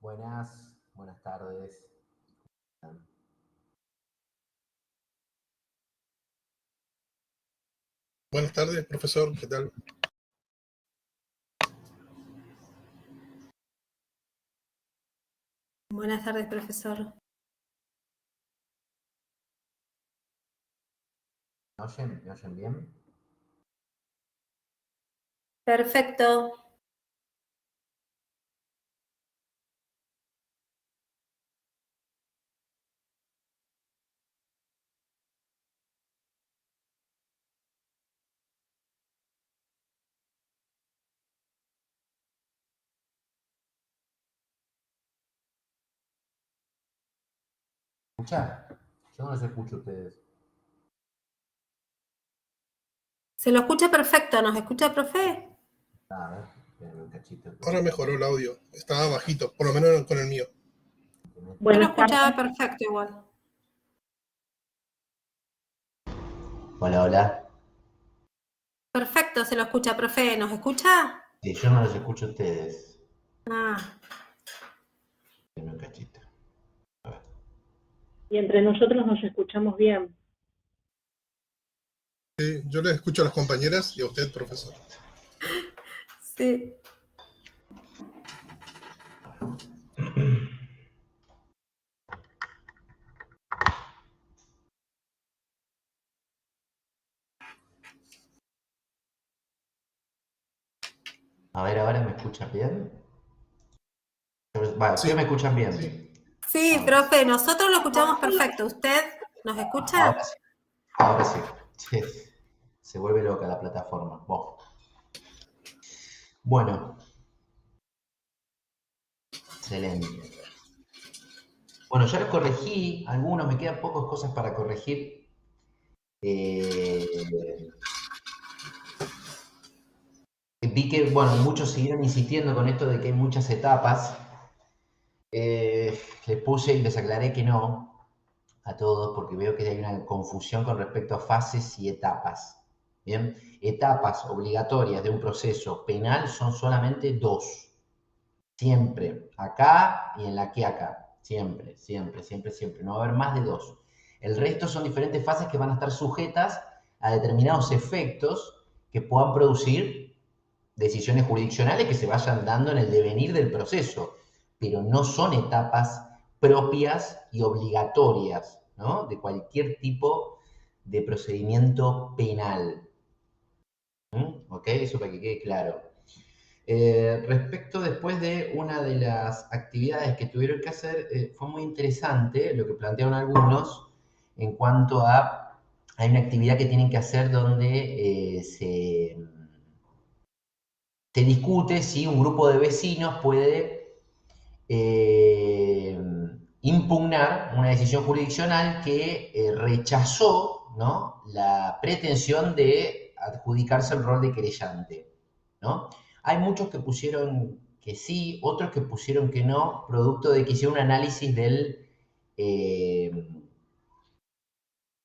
Buenas tardes. Buenas tardes, profesor. ¿Qué tal? Buenas tardes, profesor. ¿Me oyen bien? Perfecto. ¿Escucha? Yo no los escucho a ustedes. Se lo escucha perfecto. ¿Nos escucha, profe? A ver, espérenme un cachito. Ahora mejoró el audio. Estaba bajito, por lo menos con el mío. Yo lo escuchaba perfecto igual. Hola, hola. Perfecto, se lo escucha, profe. ¿Nos escucha? Sí, yo no los escucho a ustedes. Ah. Espérenme un cachito. A ver. Y entre nosotros nos escuchamos bien. Sí, yo les escucho a las compañeras y a usted, profesor. Sí. A ver, ¿ahora me escuchan bien? Vale, Sí. ¿ustedes me escuchan bien? Sí, profe, nosotros lo escuchamos perfecto. ¿Usted nos escucha? Ahora sí. Ahora sí. Sí. Se vuelve loca la plataforma. Bueno. Excelente. Bueno, ya los corregí, algunos, me quedan pocas cosas para corregir. Vi que, bueno, muchos siguieron insistiendo con esto de que hay muchas etapas. Les puse y les aclaré que no a todos, porque veo que hay una confusión con respecto a fases y etapas. Bien, etapas obligatorias de un proceso penal son solamente dos. Siempre, acá y en la que acá. Siempre, siempre, siempre, siempre. No va a haber más de dos. El resto son diferentes fases que van a estar sujetas a determinados efectos que puedan producir decisiones jurisdiccionales que se vayan dando en el devenir del proceso, pero no son etapas propias y obligatorias, ¿no?, de cualquier tipo de procedimiento penal. ¿Ok? Eso para que quede claro. Respecto después de una de las actividades que tuvieron que hacer, fue muy interesante lo que plantearon algunos en cuanto a, hay una actividad que tienen que hacer donde se discute si un grupo de vecinos puede impugnar una decisión jurisdiccional que rechazó, ¿no?, la pretensión de adjudicarse el rol de querellante, ¿no? Hay muchos que pusieron que sí, otros que pusieron que no, producto de que hicieron un análisis del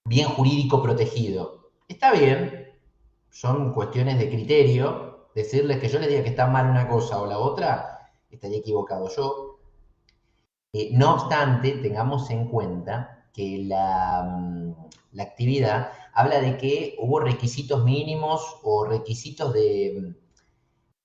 bien jurídico protegido. Está bien, son cuestiones de criterio. Decirles que yo les diga que está mal una cosa o la otra, estaría equivocado yo. No obstante, tengamos en cuenta que la actividad habla de que hubo requisitos mínimos o requisitos de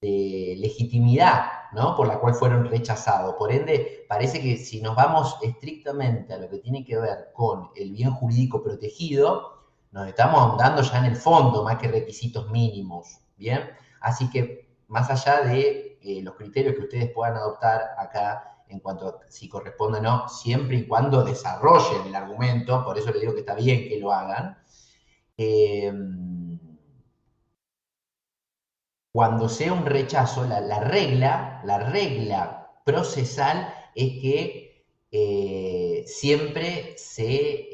legitimidad, ¿no?, por la cual fueron rechazados. Por ende, parece que si nos vamos estrictamente a lo que tiene que ver con el bien jurídico protegido, nos estamos ahondando ya en el fondo, más que requisitos mínimos, ¿bien? Así que, más allá de los criterios que ustedes puedan adoptar acá en cuanto a si corresponde o no, siempre y cuando desarrollen el argumento, por eso les digo que está bien que lo hagan, cuando sea un rechazo, la regla procesal es que siempre se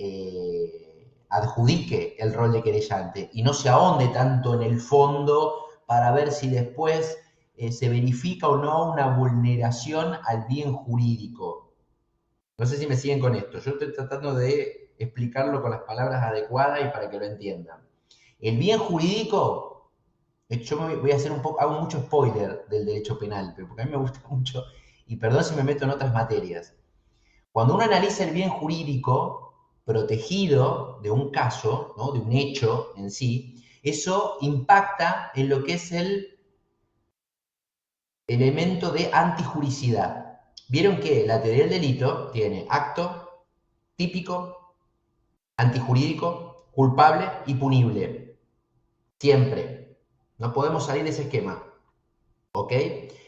adjudique el rol de querellante y no se ahonde tanto en el fondo para ver si después se verifica o no una vulneración al bien jurídico. No sé si me siguen con esto. Yo estoy tratando de explicarlo con las palabras adecuadas y para que lo entiendan. El bien jurídico, yo voy a hacer hago mucho spoiler del derecho penal, pero porque a mí me gusta mucho y perdón si me meto en otras materias, cuando uno analiza el bien jurídico protegido de un caso, ¿no? De un hecho en sí, eso impacta en lo que es el elemento de antijuricidad. Vieron que la teoría del delito tiene acto, típico, antijurídico, culpable y punible. Siempre. No podemos salir de ese esquema. ¿Ok?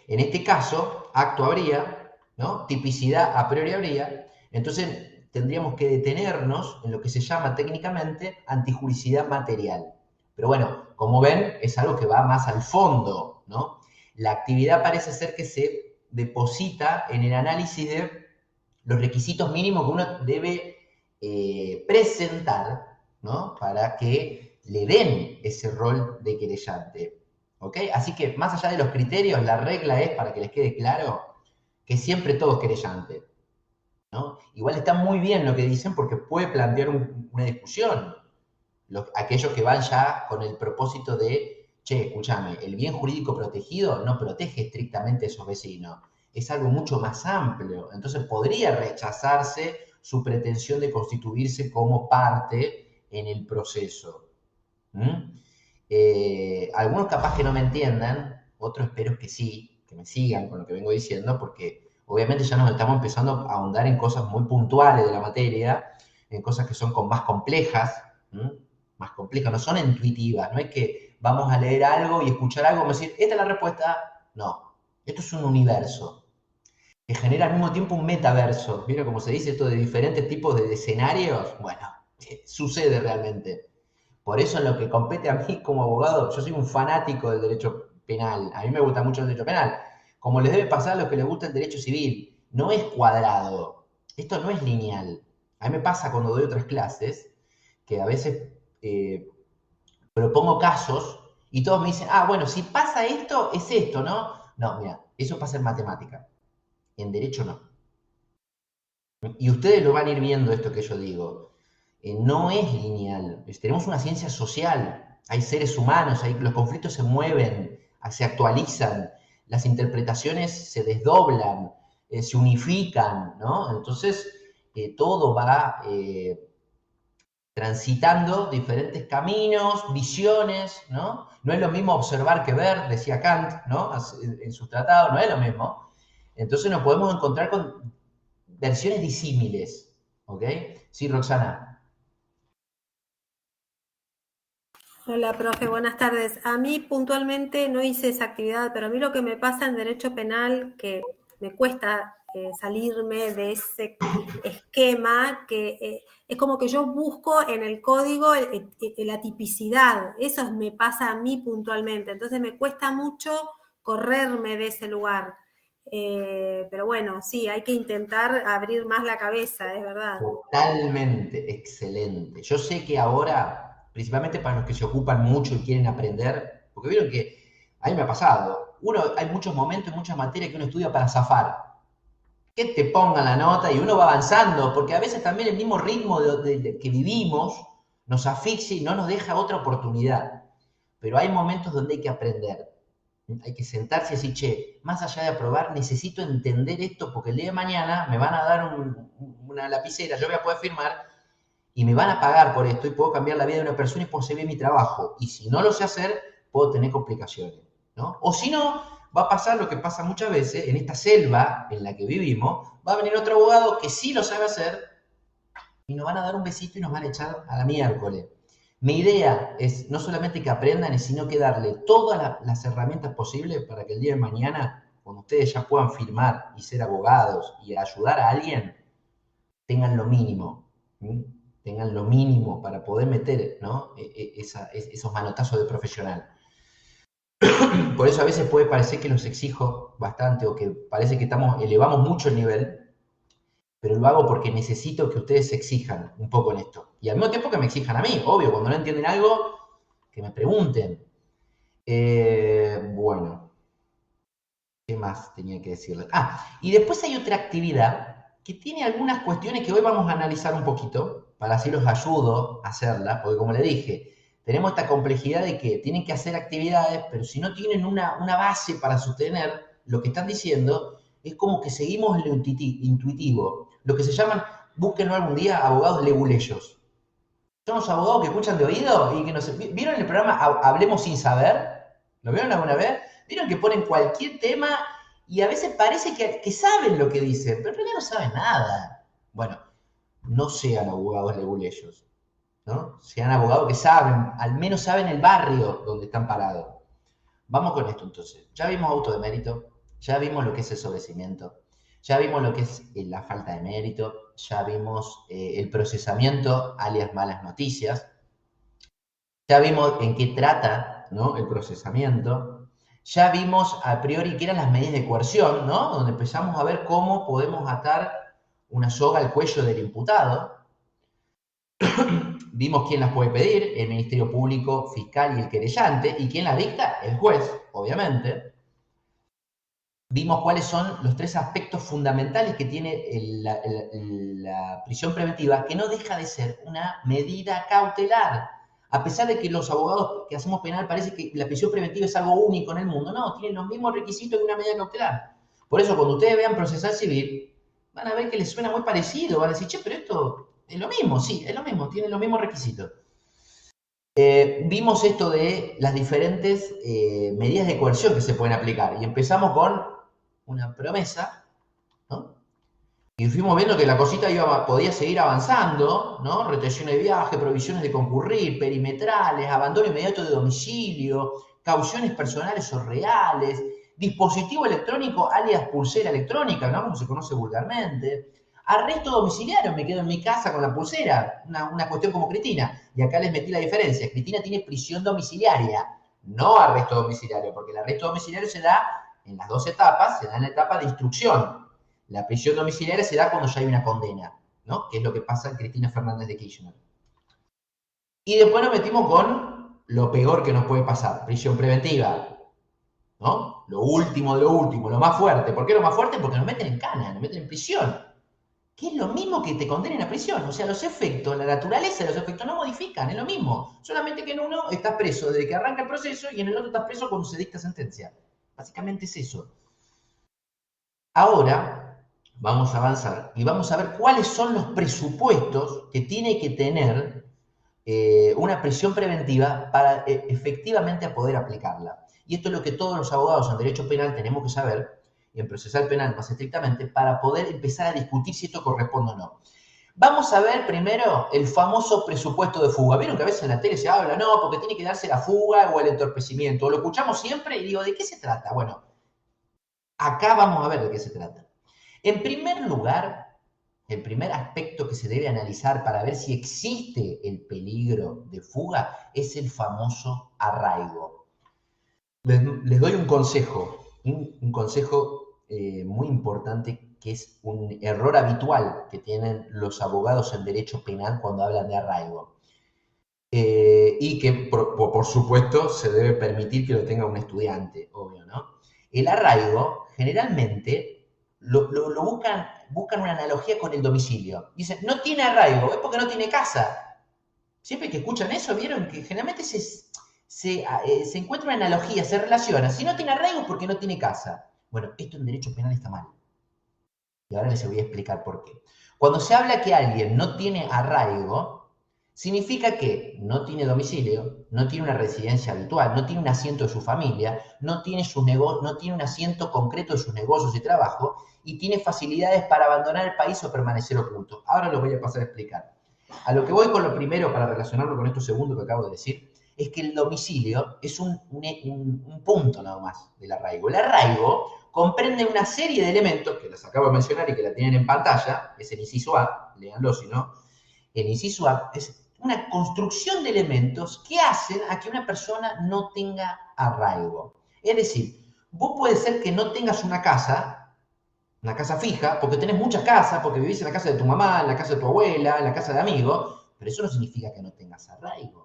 En este caso, acto habría, ¿no? Tipicidad a priori habría. Entonces tendríamos que detenernos en lo que se llama técnicamente antijuricidad material. Pero bueno, como ven, es algo que va más al fondo, ¿no? La actividad parece ser que se deposita en el análisis de los requisitos mínimos que uno debe presentar, ¿no? Para que le den ese rol de querellante. ¿Ok? Así que más allá de los criterios, la regla es, para que les quede claro, que siempre todo es querellante, ¿no? Igual está muy bien lo que dicen porque puede plantear una discusión. Aquellos que van ya con el propósito de, che, escúchame, el bien jurídico protegido no protege estrictamente a esos vecinos, es algo mucho más amplio. Entonces podría rechazarse su pretensión de constituirse como parte en el proceso. Algunos capaz que no me entiendan, otros espero que sí, que me sigan con lo que vengo diciendo, porque obviamente ya nos estamos empezando a ahondar en cosas muy puntuales de la materia, en cosas que son más complejas, no son intuitivas, no es que vamos a leer algo y escuchar algo y decir, esta es la respuesta. No, esto es un universo que genera al mismo tiempo un metaverso. ¿Vieron cómo se dice esto de diferentes tipos de escenarios? Bueno, sucede realmente. Por eso en lo que compete a mí como abogado, yo soy un fanático del derecho penal. A mí me gusta mucho el derecho penal. Como les debe pasar a los que les gusta el derecho civil. No es cuadrado. Esto no es lineal. A mí me pasa cuando doy otras clases que a veces propongo casos y todos me dicen, bueno, si pasa esto, es esto, ¿no? No, mira, eso pasa en matemática. En derecho no. Y ustedes lo van a ir viendo esto que yo digo. No es lineal. Tenemos una ciencia social, hay seres humanos, los conflictos se mueven, se actualizan, las interpretaciones se desdoblan, se unifican, ¿no? Entonces, todo va transitando diferentes caminos, visiones, ¿no? No es lo mismo observar que ver, decía Kant, ¿no? En sus tratados, no es lo mismo. Entonces nos podemos encontrar con versiones disímiles, ¿ok? Sí, Roxana. Hola, profe, buenas tardes. A mí puntualmente no hice esa actividad, pero a mí lo que me pasa en derecho penal, que me cuesta salirme de ese esquema, que es como que yo busco en el código la tipicidad. Eso me pasa a mí puntualmente. Entonces me cuesta mucho correrme de ese lugar. Pero bueno, sí, hay que intentar abrir más la cabeza, es verdad. Totalmente, excelente. Yo sé que ahora, principalmente para los que se ocupan mucho y quieren aprender, porque vieron que a mí me ha pasado, hay muchos momentos, muchas materias que uno estudia para zafar. Que te pongan la nota y uno va avanzando, porque a veces también el mismo ritmo que vivimos nos asfixia y no nos deja otra oportunidad. Pero hay momentos donde hay que aprender. Hay que sentarse y decir, che, más allá de aprobar, necesito entender esto porque el día de mañana me van a dar una lapicera, yo voy a poder firmar y me van a pagar por esto y puedo cambiar la vida de una persona y puedo hacer bien mi trabajo. Y si no lo sé hacer, puedo tener complicaciones, ¿no? O si no, va a pasar lo que pasa muchas veces en esta selva en la que vivimos, va a venir otro abogado que sí lo sabe hacer y nos van a dar un besito y nos van a echar a la miércoles. Mi idea es no solamente que aprendan, sino que darle todas las herramientas posibles para que el día de mañana, cuando ustedes ya puedan firmar y ser abogados y ayudar a alguien, tengan lo mínimo. ¿Sí? Tengan lo mínimo para poder meter, ¿no? esos manotazos de profesional. Por eso a veces puede parecer que los exijo bastante o que parece que elevamos mucho el nivel, pero lo hago porque necesito que ustedes se exijan un poco en esto. Y al mismo tiempo que me exijan a mí, obvio, cuando no entienden algo, que me pregunten. Bueno, ¿qué más tenía que decirles? Y después hay otra actividad que tiene algunas cuestiones que hoy vamos a analizar un poquito, para así los ayudo a hacerla, porque como le dije, tenemos esta complejidad de que tienen que hacer actividades, pero si no tienen una base para sostener lo que están diciendo, Es como que seguimos lo intuitivo. Lo que se llaman, búsquenlo algún día, abogados leguleyos. Son los abogados que escuchan de oído y que nos... ¿Vieron el programa Hablemos sin saber? ¿Lo vieron alguna vez? ¿Vieron que ponen cualquier tema y a veces parece que saben lo que dicen, pero en realidad no saben nada? Bueno, no sean abogados leguleyos, ¿no? Sean abogados que saben, al menos saben el barrio donde están parados. Vamos con esto entonces. Ya vimos auto de mérito, ya vimos lo que es el sobrecimiento, ya vimos lo que es la falta de mérito, ya vimos el procesamiento, alias malas noticias, ya vimos en qué trata, ¿no?, el procesamiento, ya vimos a priori qué eran las medidas de coerción, ¿no?, donde empezamos a ver cómo podemos atar una soga al cuello del imputado. Vimos quién las puede pedir, el Ministerio Público, fiscal y el querellante, y quién las dicta, el juez, obviamente. Vimos cuáles son los 3 aspectos fundamentales que tiene la prisión preventiva, que no deja de ser una medida cautelar. A pesar de que los abogados que hacemos penal parece que la prisión preventiva es algo único en el mundo, no, tienen los mismos requisitos que una medida cautelar. Por eso, cuando ustedes vean procesal civil, van a ver que les suena muy parecido, van a decir, che, pero esto es lo mismo, sí, es lo mismo, tiene los mismos requisitos. Vimos esto de las diferentes medidas de coerción que se pueden aplicar y empezamos con una promesa, ¿no? Y fuimos viendo que la cosita podía seguir avanzando, ¿no? Retención de viaje, prohibiciones de concurrir, perimetrales, abandono inmediato de domicilio, cauciones personales o reales, dispositivo electrónico alias pulsera electrónica, ¿no?, como se conoce vulgarmente, arresto domiciliario, me quedo en mi casa con la pulsera, una cuestión como Cristina. Y acá les metí la diferencia. Cristina tiene prisión domiciliaria, no arresto domiciliario, porque el arresto domiciliario se da en las 2 etapas, se da en la etapa de instrucción. La prisión domiciliaria se da cuando ya hay una condena, ¿no?, que es lo que pasa en Cristina Fernández de Kirchner. Y después nos metimos con lo peor que nos puede pasar, prisión preventiva, ¿no? Lo último de lo último, lo más fuerte. ¿Por qué lo más fuerte? Porque nos meten en cana, nos meten en prisión. Que es lo mismo que te condenen a prisión. O sea, los efectos, la naturaleza de los efectos no modifican, es lo mismo. Solamente que en uno estás preso desde que arranca el proceso y en el otro estás preso cuando se dicta sentencia. Básicamente es eso. Ahora vamos a avanzar y vamos a ver cuáles son los presupuestos que tiene que tener una prisión preventiva para efectivamente poder aplicarla. Y esto es lo que todos los abogados en derecho penal tenemos que saber, y en procesal penal más estrictamente, para poder empezar a discutir si esto corresponde o no. Vamos a ver primero el famoso presupuesto de fuga. ¿Vieron que a veces en la tele se habla, no, porque tiene que darse la fuga o el entorpecimiento? Lo escuchamos siempre y digo, ¿de qué se trata? Bueno, acá vamos a ver de qué se trata. En primer lugar, el primer aspecto que se debe analizar para ver si existe el peligro de fuga es el famoso arraigo. Les doy un consejo muy importante, que es un error habitual que tienen los abogados en derecho penal cuando hablan de arraigo. Y que, por supuesto, se debe permitir que lo tenga un estudiante, obvio, ¿no? El arraigo, generalmente, lo buscan una analogía con el domicilio. Dicen, no tiene arraigo, es porque no tiene casa. Siempre que escuchan eso, vieron que generalmente se encuentra una analogía, se relaciona. Si no tiene arraigo es porque no tiene casa. Bueno, esto en derecho penal está mal. Y ahora les voy a explicar por qué. Cuando se habla que alguien no tiene arraigo, significa que no tiene domicilio, no tiene una residencia habitual, no tiene un asiento de su familia, no tiene un asiento concreto de sus negocios y trabajo, y tiene facilidades para abandonar el país o permanecer oculto. Ahora lo voy a pasar a explicar. A lo que voy con lo primero, para relacionarlo con esto segundo que acabo de decir, es que el domicilio es un punto nada más del arraigo. El arraigo comprende una serie de elementos, que los acabo de mencionar y que la tienen en pantalla, es el inciso A, léanlo si no. El inciso A es una construcción de elementos que hacen a que una persona no tenga arraigo. Es decir, vos puede ser que no tengas una casa fija, porque tenés muchas casas, porque vivís en la casa de tu mamá, en la casa de tu abuela, en la casa de amigos, pero eso no significa que no tengas arraigo.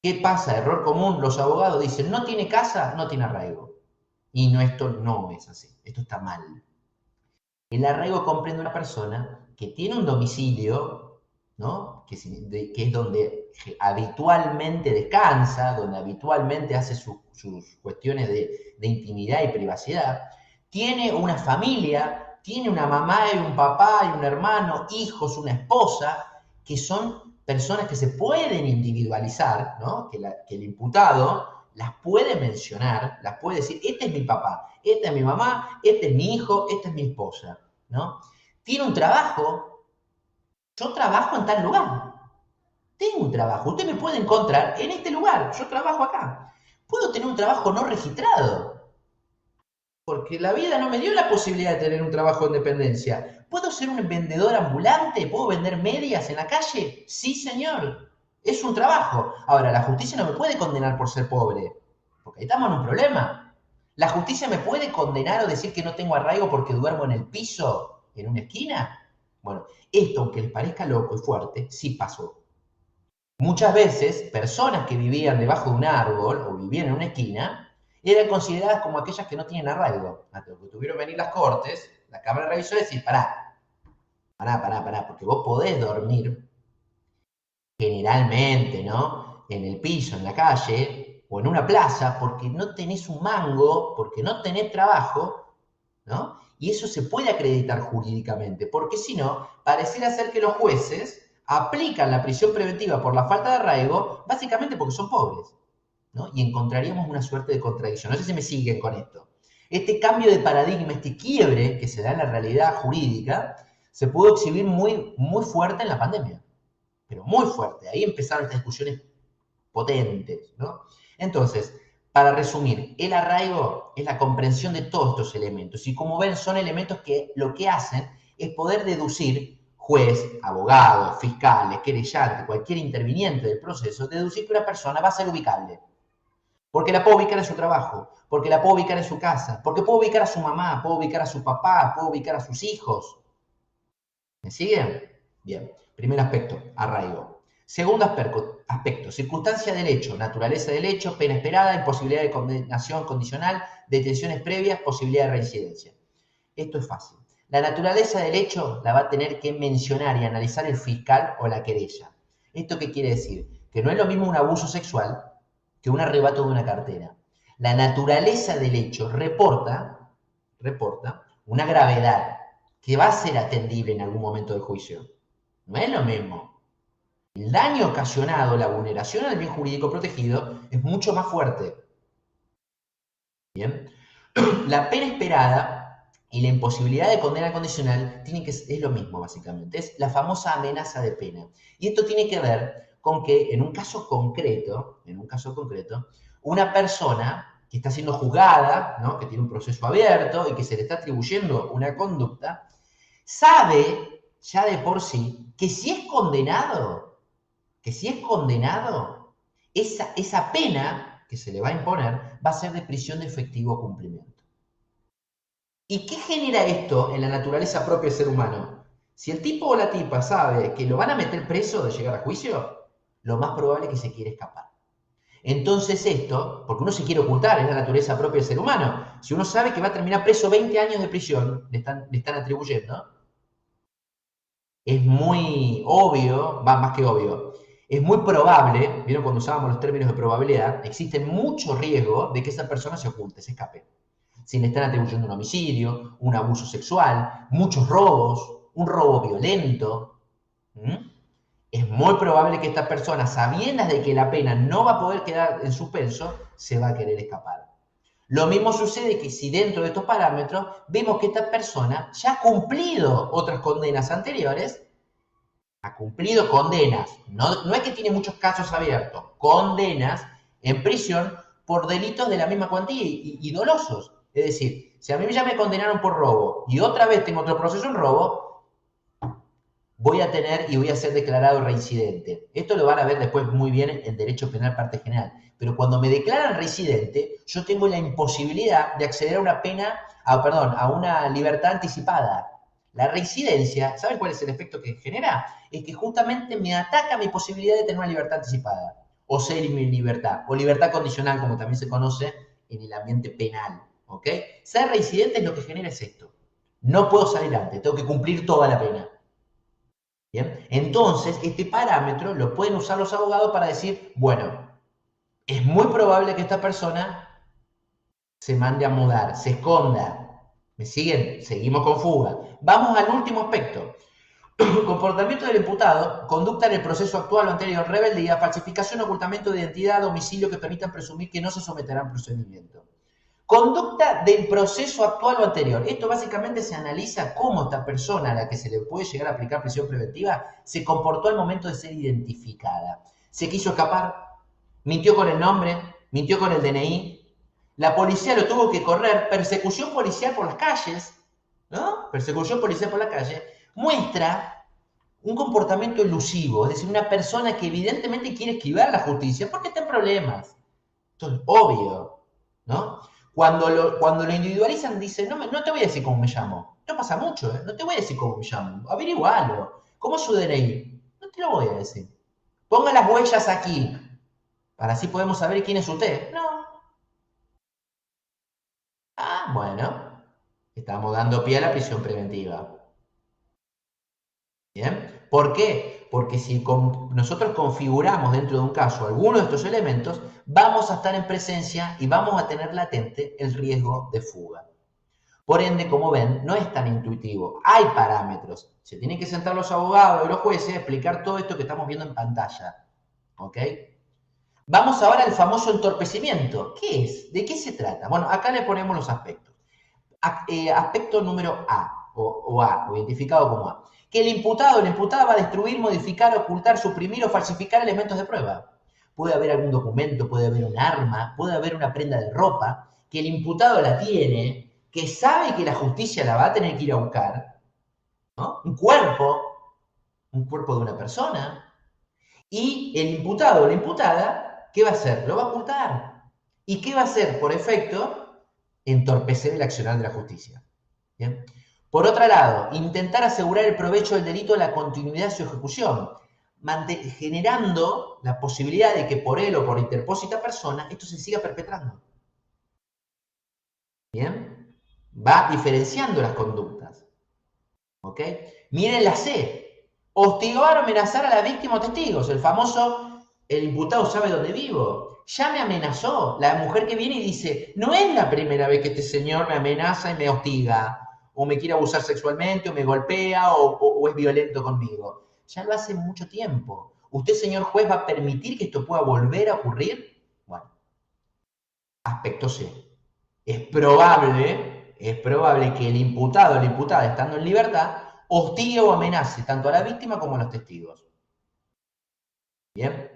¿Qué pasa? Error común, los abogados dicen, no tiene casa, no tiene arraigo. Y no, esto no es así, esto está mal. El arraigo comprende una persona que tiene un domicilio, ¿no?, que es donde habitualmente descansa, donde habitualmente hace sus cuestiones de intimidad y privacidad, tiene una familia, tiene una mamá y un papá y un hermano, hijos, una esposa, que son personas que se pueden individualizar, ¿no? Que el imputado las puede mencionar, las puede decir, este es mi papá, esta es mi mamá, este es mi hijo, esta es mi esposa, ¿no? Tiene un trabajo, yo trabajo en tal lugar, tengo un trabajo, usted me puede encontrar en este lugar, yo trabajo acá. Puedo tener un trabajo no registrado, porque la vida no me dio la posibilidad de tener un trabajo de dependencia. ¿Puedo ser un vendedor ambulante? ¿Puedo vender medias en la calle? Sí, señor. Es un trabajo. Ahora, la justicia no me puede condenar por ser pobre, porque ahí estamos en un problema. ¿La justicia me puede condenar o decir que no tengo arraigo porque duermo en el piso, en una esquina? Bueno, esto, aunque les parezca loco y fuerte, sí pasó. Muchas veces, personas que vivían debajo de un árbol o vivían en una esquina, eran consideradas como aquellas que no tienen arraigo. Hasta que tuvieron que venir las cortes, la Cámara revisó y decir, pará, porque vos podés dormir generalmente, ¿no? En el piso, en la calle, o en una plaza, porque no tenés un mango, porque no tenés trabajo, ¿no? Y eso se puede acreditar jurídicamente, porque si no, pareciera ser que los jueces aplican la prisión preventiva por la falta de arraigo, básicamente porque son pobres, ¿no? Y encontraríamos una suerte de contradicción. No sé si me siguen con esto. Este cambio de paradigma, este quiebre que se da en la realidad jurídica, se pudo exhibir muy, muy fuerte en la pandemia. Pero muy fuerte. Ahí empezaron estas discusiones potentes, ¿no? Entonces, para resumir, el arraigo es la comprensión de todos estos elementos. Y como ven, son elementos que lo que hacen es poder deducir, juez, abogados, fiscales, querellante, cualquier interviniente del proceso, deducir que una persona va a ser ubicable. Porque la puedo ubicar en su trabajo, porque la puedo ubicar en su casa, porque puedo ubicar a su mamá, puedo ubicar a su papá, puedo ubicar a sus hijos. ¿Me siguen? Bien. Primer aspecto, arraigo. Segundo aspecto, circunstancia del hecho, naturaleza del hecho, pena esperada, imposibilidad de condenación condicional, detenciones previas, posibilidad de reincidencia. Esto es fácil. La naturaleza del hecho la va a tener que mencionar y analizar el fiscal o la querella. ¿Esto qué quiere decir? Que no es lo mismo un abuso sexual que un arrebato de una cartera. La naturaleza del hecho reporta una gravedad que va a ser atendible en algún momento del juicio. No es lo mismo. El daño ocasionado, la vulneración al bien jurídico protegido, es mucho más fuerte. Bien. La pena esperada y la imposibilidad de condena condicional es lo mismo, básicamente. Es la famosa amenaza de pena. Y esto tiene que ver con que en un caso concreto, una persona que está siendo juzgada, ¿no? Que tiene un proceso abierto y que se le está atribuyendo una conducta, sabe ya de por sí que si es condenado, esa pena que se le va a imponer va a ser de prisión de efectivo cumplimiento. ¿Y qué genera esto en la naturaleza propia del ser humano? Si el tipo o la tipa sabe que lo van a meter preso de llegar a juicio, lo más probable es que se quiere escapar. Entonces esto, porque uno se quiere ocultar, es la naturaleza propia del ser humano. Si uno sabe que va a terminar preso 20 años de prisión, le están atribuyendo, es muy obvio, más que obvio, es muy probable, ¿vieron cuando usábamos los términos de probabilidad? Existe mucho riesgo de que esa persona se oculte, se escape. Si le están atribuyendo un homicidio, un abuso sexual, muchos robos, un robo violento, es muy probable que esta persona, sabiendo de que la pena no va a poder quedar en suspenso, se va a querer escapar. Lo mismo sucede que si dentro de estos parámetros vemos que esta persona ya ha cumplido otras condenas anteriores, ha cumplido condenas, no es que tiene muchos casos abiertos, condenas en prisión por delitos de la misma cuantía y dolosos. Es decir, si a mí ya me condenaron por robo y otra vez tengo otro proceso en robo, voy a tener y voy a ser declarado reincidente. Esto lo van a ver después muy bien en Derecho Penal Parte General. Pero cuando me declaran reincidente, yo tengo la imposibilidad de acceder a una libertad anticipada. La reincidencia, ¿saben cuál es el efecto que genera? Es que justamente me ataca mi posibilidad de tener una libertad anticipada, o semi-libertad, o libertad condicional, como también se conoce en el ambiente penal. ¿Ok? Ser reincidente es lo que genera es esto. No puedo salir antes, tengo que cumplir toda la pena. ¿Bien? Entonces, este parámetro lo pueden usar los abogados para decir, bueno, es muy probable que esta persona se mande a mudar, se esconda, ¿Me siguen? Seguimos con fuga. Vamos al último aspecto. Comportamiento del imputado, conducta en el proceso actual o anterior, rebeldía, falsificación, ocultamiento de identidad, domicilio que permitan presumir que no se someterá a procedimiento. Conducta del proceso actual o anterior. Esto básicamente se analiza cómo esta persona a la que se le puede llegar a aplicar prisión preventiva se comportó al momento de ser identificada. ¿Se quiso escapar? ¿Mintió con el nombre? ¿Mintió con el DNI? La policía lo tuvo que correr. Persecución policial por las calles, ¿no? Persecución policial por la calle muestra un comportamiento elusivo, es decir, una persona que evidentemente quiere esquivar la justicia porque está en problemas. Esto es obvio, ¿no? Cuando lo individualizan, dicen, no te voy a decir cómo me llamo. Esto pasa mucho, ¿eh? No te voy a decir cómo me llamo. Averigualo. ¿Cómo es su DNI? No te lo voy a decir. Ponga las huellas aquí, para así podemos saber quién es usted. No. Ah, bueno. Estamos dando pie a la prisión preventiva. ¿Bien? ¿Por qué? Porque si nosotros configuramos dentro de un caso alguno de estos elementos, vamos a estar en presencia y vamos a tener latente el riesgo de fuga. Por ende, como ven, no es tan intuitivo. Hay parámetros. Se tienen que sentar los abogados y los jueces a explicar todo esto que estamos viendo en pantalla. ¿Ok? Vamos ahora al famoso entorpecimiento. ¿Qué es? ¿De qué se trata? Bueno, acá le ponemos los aspectos. Aspecto número A, o identificado como A. Que el imputado o la imputada va a destruir, modificar, ocultar, suprimir o falsificar elementos de prueba. Puede haber algún documento, puede haber un arma, puede haber una prenda de ropa, que el imputado la tiene, que sabe que la justicia la va a tener que ir a buscar, ¿no? Un cuerpo de una persona, y el imputado o la imputada, ¿qué va a hacer? Lo va a ocultar. ¿Y qué va a hacer por efecto? Entorpecer el accionar de la justicia. ¿Bien? Por otro lado, intentar asegurar el provecho del delito de la continuidad de su ejecución, generando la posibilidad de que por él o por interpósita persona esto se siga perpetrando. ¿Bien? Va diferenciando las conductas. ¿Ok? Miren la C. Hostigar o amenazar a la víctima o testigos. El famoso, el imputado sabe dónde vivo. Ya me amenazó. La mujer que viene y dice, no es la primera vez que este señor me amenaza y me hostiga. O me quiere abusar sexualmente, o me golpea, o es violento conmigo. Ya lo hace mucho tiempo. ¿Usted, señor juez, va a permitir que esto pueda volver a ocurrir? Bueno, aspecto C. Es probable que el imputado o la imputada, estando en libertad, hostigue o amenace tanto a la víctima como a los testigos. Bien.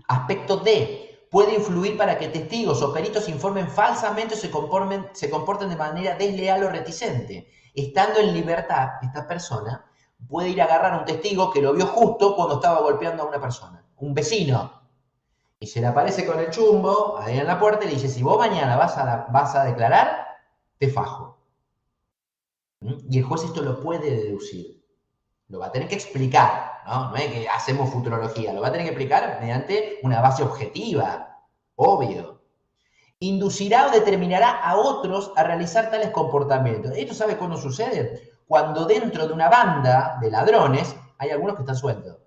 Aspecto D. Puede influir para que testigos o peritos informen falsamente o se comporten de manera desleal o reticente. Estando en libertad, esta persona puede ir a agarrar a un testigo que lo vio justo cuando estaba golpeando a una persona, un vecino, y se le aparece con el chumbo ahí en la puerta y le dice, si vos mañana vas a declarar, te fajo. Y el juez esto lo puede deducir. Lo va a tener que explicar, ¿no? No es que hacemos futurología, lo va a tener que explicar mediante una base objetiva, obvio. Inducirá o determinará a otros a realizar tales comportamientos. ¿Esto sabe cuándo sucede? Cuando dentro de una banda de ladrones hay algunos que están sueltos.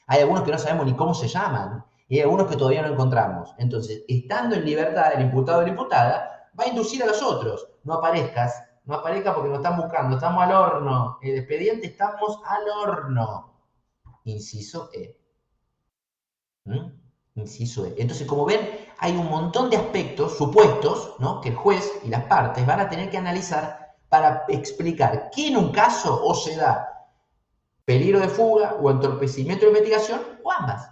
Hay algunos que no sabemos ni cómo se llaman y hay algunos que todavía no encontramos. Entonces, estando en libertad el imputado o la imputada, va a inducir a los otros. No aparezca porque nos están buscando, estamos al horno. El expediente, estamos al horno. Inciso E. Inciso E. Entonces, como ven, hay un montón de aspectos, supuestos, ¿no? Que el juez y las partes van a tener que analizar para explicar que en un caso o se da peligro de fuga o entorpecimiento de investigación o ambas.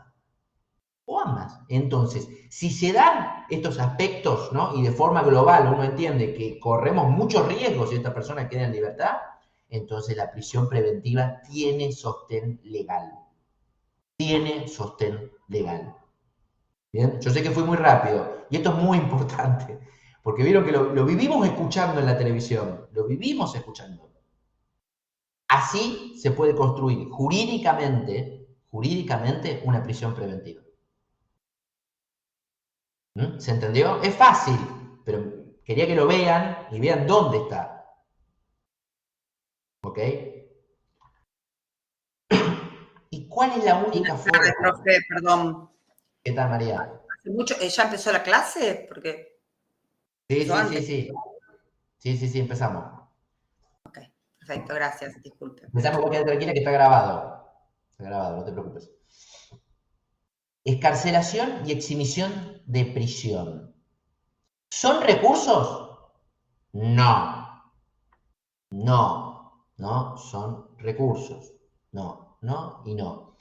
O ambas. Entonces, si se dan estos aspectos, ¿no? Y de forma global uno entiende que corremos muchos riesgos si esta persona queda en libertad, entonces la prisión preventiva tiene sostén legal. Tiene sostén legal. ¿Bien? Yo sé que fui muy rápido y esto es muy importante, porque vieron que lo vivimos escuchando en la televisión, lo vivimos escuchando. Así se puede construir jurídicamente una prisión preventiva. ¿Se entendió? Es fácil, pero quería que lo vean y vean dónde está. ¿Ok? ¿Y cuál es la única forma? Profe, perdón. ¿Qué tal, María? ¿Hace mucho? ¿Ya empezó la clase? Porque Sí, empezamos. Perfecto, gracias, disculpe. Empezamos, vos quedate tranquila que está grabado. Está grabado, no te preocupes. Excarcelación y exhibición de prisión. ¿Son recursos? No. No son recursos. No y no.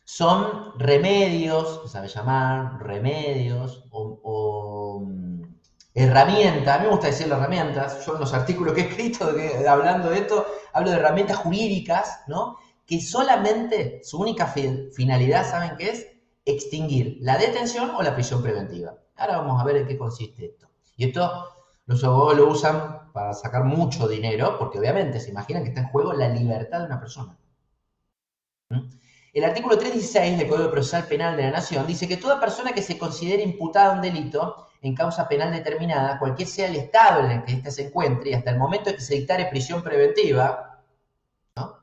Son remedios, se sabe llamar, remedios o herramientas. A mí me gusta decirlo herramientas. Yo en los artículos que he escrito hablando de esto, hablo de herramientas jurídicas, ¿no? Que solamente su única finalidad, ¿saben qué es? Extinguir la detención o la prisión preventiva. Ahora vamos a ver en qué consiste esto. Y esto los abogados lo usan para sacar mucho dinero, porque obviamente se imaginan que está en juego la libertad de una persona. El artículo 316 del Código Procesal Penal de la Nación dice que toda persona que se considere imputada a un delito en causa penal determinada, cualquier sea el estado en el que éste se encuentre y hasta el momento en que se dictare prisión preventiva, ¿no?,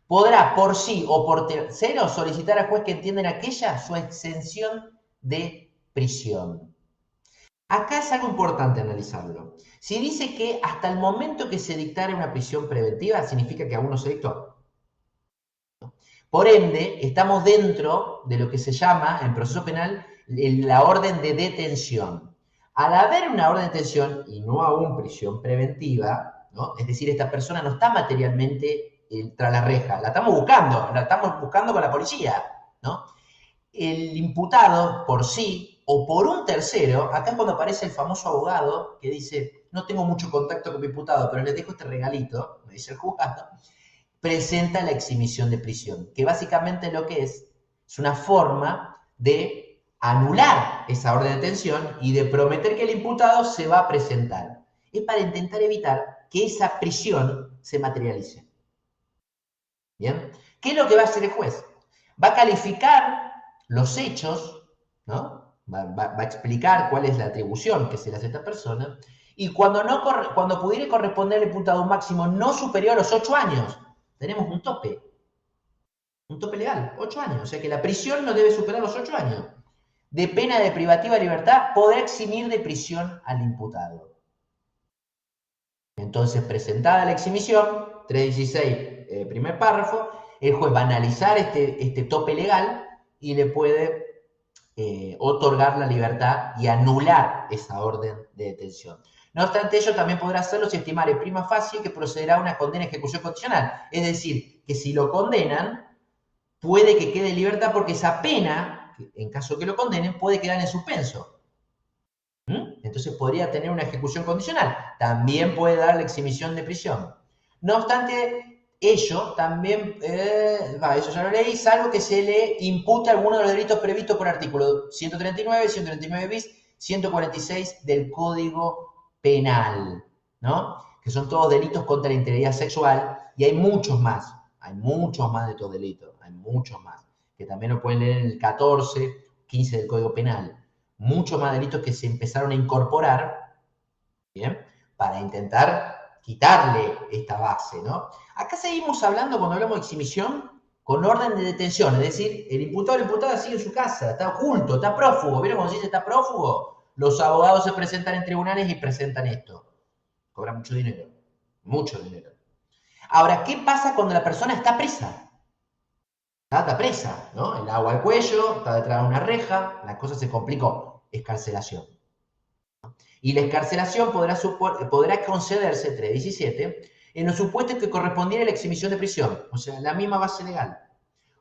podrá por sí o por tercero solicitar al juez que entienda en aquella su exención de prisión. Acá es algo importante analizarlo. Si dice que hasta el momento que se dictare una prisión preventiva, significa que aún no se dictó. Por ende, estamos dentro de lo que se llama, en proceso penal, la orden de detención. Al haber una orden de detención y no aún prisión preventiva, ¿no?, es decir, esta persona no está materialmente tras la reja, la estamos buscando con la policía, ¿no? El imputado por sí o por un tercero, acá es cuando aparece el famoso abogado que dice, no tengo mucho contacto con mi imputado, pero le dejo este regalito, me dice el juzgado, presenta la exhibición de prisión, que básicamente lo que es una forma de anular esa orden de detención y de prometer que el imputado se va a presentar. Es para intentar evitar que esa prisión se materialice. ¿Bien? ¿Qué es lo que va a hacer el juez? Va a calificar los hechos, ¿no? Va a explicar cuál es la atribución que se le hace a esta persona, y cuando pudiera corresponder al imputado un máximo no superior a los 8 años, tenemos un tope legal, 8 años, o sea que la prisión no debe superar los 8 años. De pena de privativa de libertad, podrá eximir de prisión al imputado. Entonces, presentada la exhibición, 316, primer párrafo, el juez va a analizar este tope legal y le puede otorgar la libertad y anular esa orden de detención. No obstante ello, también podrá hacerlo si estimare prima facie que procederá a una condena en ejecución condicional. Es decir, que si lo condenan, puede que quede en libertad porque esa pena, en caso que lo condenen, puede quedar en suspenso. Entonces podría tener una ejecución condicional. También puede dar la exhibición de prisión. No obstante ello, también, eso ya lo leí, salvo que se le impute alguno de los delitos previstos por artículo 139, 139 bis, 146 del Código Penal, ¿no? Que son todos delitos contra la integridad sexual, y hay muchos más de estos delitos, hay muchos más, que también lo pueden leer en el 14, 15 del Código Penal, muchos más delitos que se empezaron a incorporar, ¿bien?, para intentar quitarle esta base, ¿no? Acá seguimos hablando, cuando hablamos de exhibición, con orden de detención, es decir, el imputado o la imputada sigue en su casa, está oculto, está prófugo. ¿Vieron cuando se dice está prófugo? Los abogados se presentan en tribunales y presentan esto. Cobran mucho dinero. Mucho dinero. Ahora, ¿qué pasa cuando la persona está presa? Está presa, ¿no? El agua al cuello, está detrás de una reja, la cosa se complicó. Excarcelación. Y la excarcelación podrá concederse, 317, en los supuestos que correspondiera a la exhibición de prisión. O sea, la misma base legal.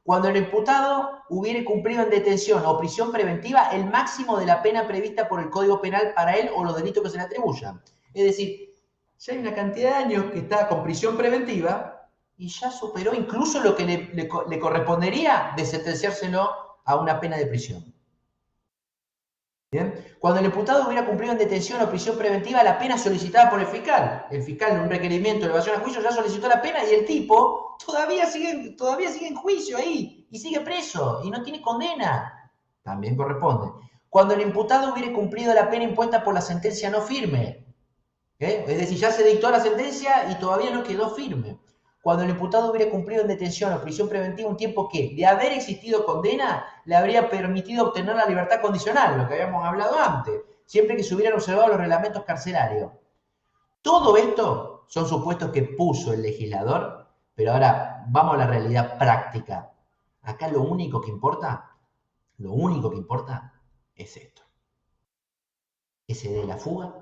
Cuando el imputado hubiere cumplido en detención o prisión preventiva el máximo de la pena prevista por el Código Penal para él o los delitos que se le atribuyan. Es decir, ya hay una cantidad de años que está con prisión preventiva y ya superó incluso lo que le correspondería de sentenciárselo a una pena de prisión. ¿Bien? Cuando el imputado hubiera cumplido en detención o prisión preventiva la pena solicitada por el fiscal en un requerimiento de elevación a juicio ya solicitó la pena y el tipo todavía sigue en juicio ahí y sigue preso y no tiene condena. También corresponde. Cuando el imputado hubiera cumplido la pena impuesta por la sentencia no firme, es decir, ya se dictó la sentencia y todavía no quedó firme. Cuando el imputado hubiera cumplido en detención o prisión preventiva un tiempo que, de haber existido condena, le habría permitido obtener la libertad condicional, lo que habíamos hablado antes, siempre que se hubieran observado los reglamentos carcelarios. Todo esto son supuestos que puso el legislador, pero ahora vamos a la realidad práctica. Acá lo único que importa es esto. Que se dé la fuga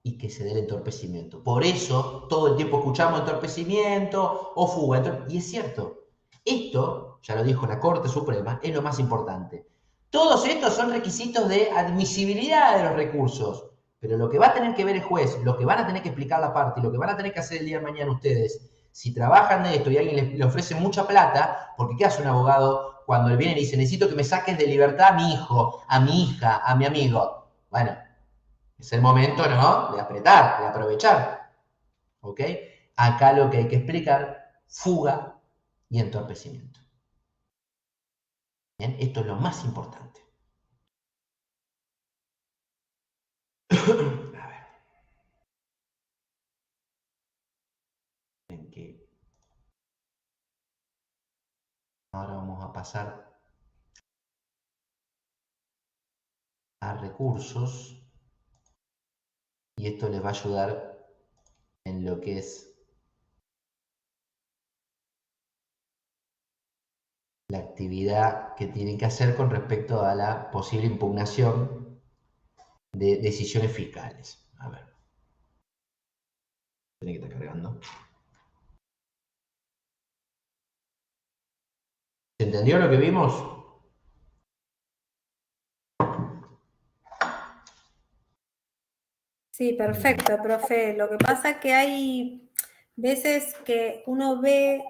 y que se dé el entorpecimiento. Por eso todo el tiempo escuchamos entorpecimiento o fuga. Y es cierto, esto, ya lo dijo la Corte Suprema, es lo más importante. Todos estos son requisitos de admisibilidad de los recursos, pero lo que va a tener que ver el juez, lo que van a tener que explicar la parte y lo que van a tener que hacer el día de mañana ustedes, si trabajan de esto y alguien le ofrece mucha plata, porque ¿qué hace un abogado cuando le viene y le dice, necesito que me saques de libertad a mi hijo, a mi hija, a mi amigo? Bueno, es el momento, ¿no?, de apretar, de aprovechar. ¿Ok? Acá lo que hay que explicar, fuga y entorpecimiento. Bien, esto es lo más importante. A ver. Ahora vamos a pasar a recursos y esto les va a ayudar en lo que es la actividad que tienen que hacer con respecto a la posible impugnación de decisiones fiscales. A ver. Tiene que estar cargando. ¿Se entendió lo que vimos? Sí, perfecto, profe. Lo que pasa es que hay veces que uno ve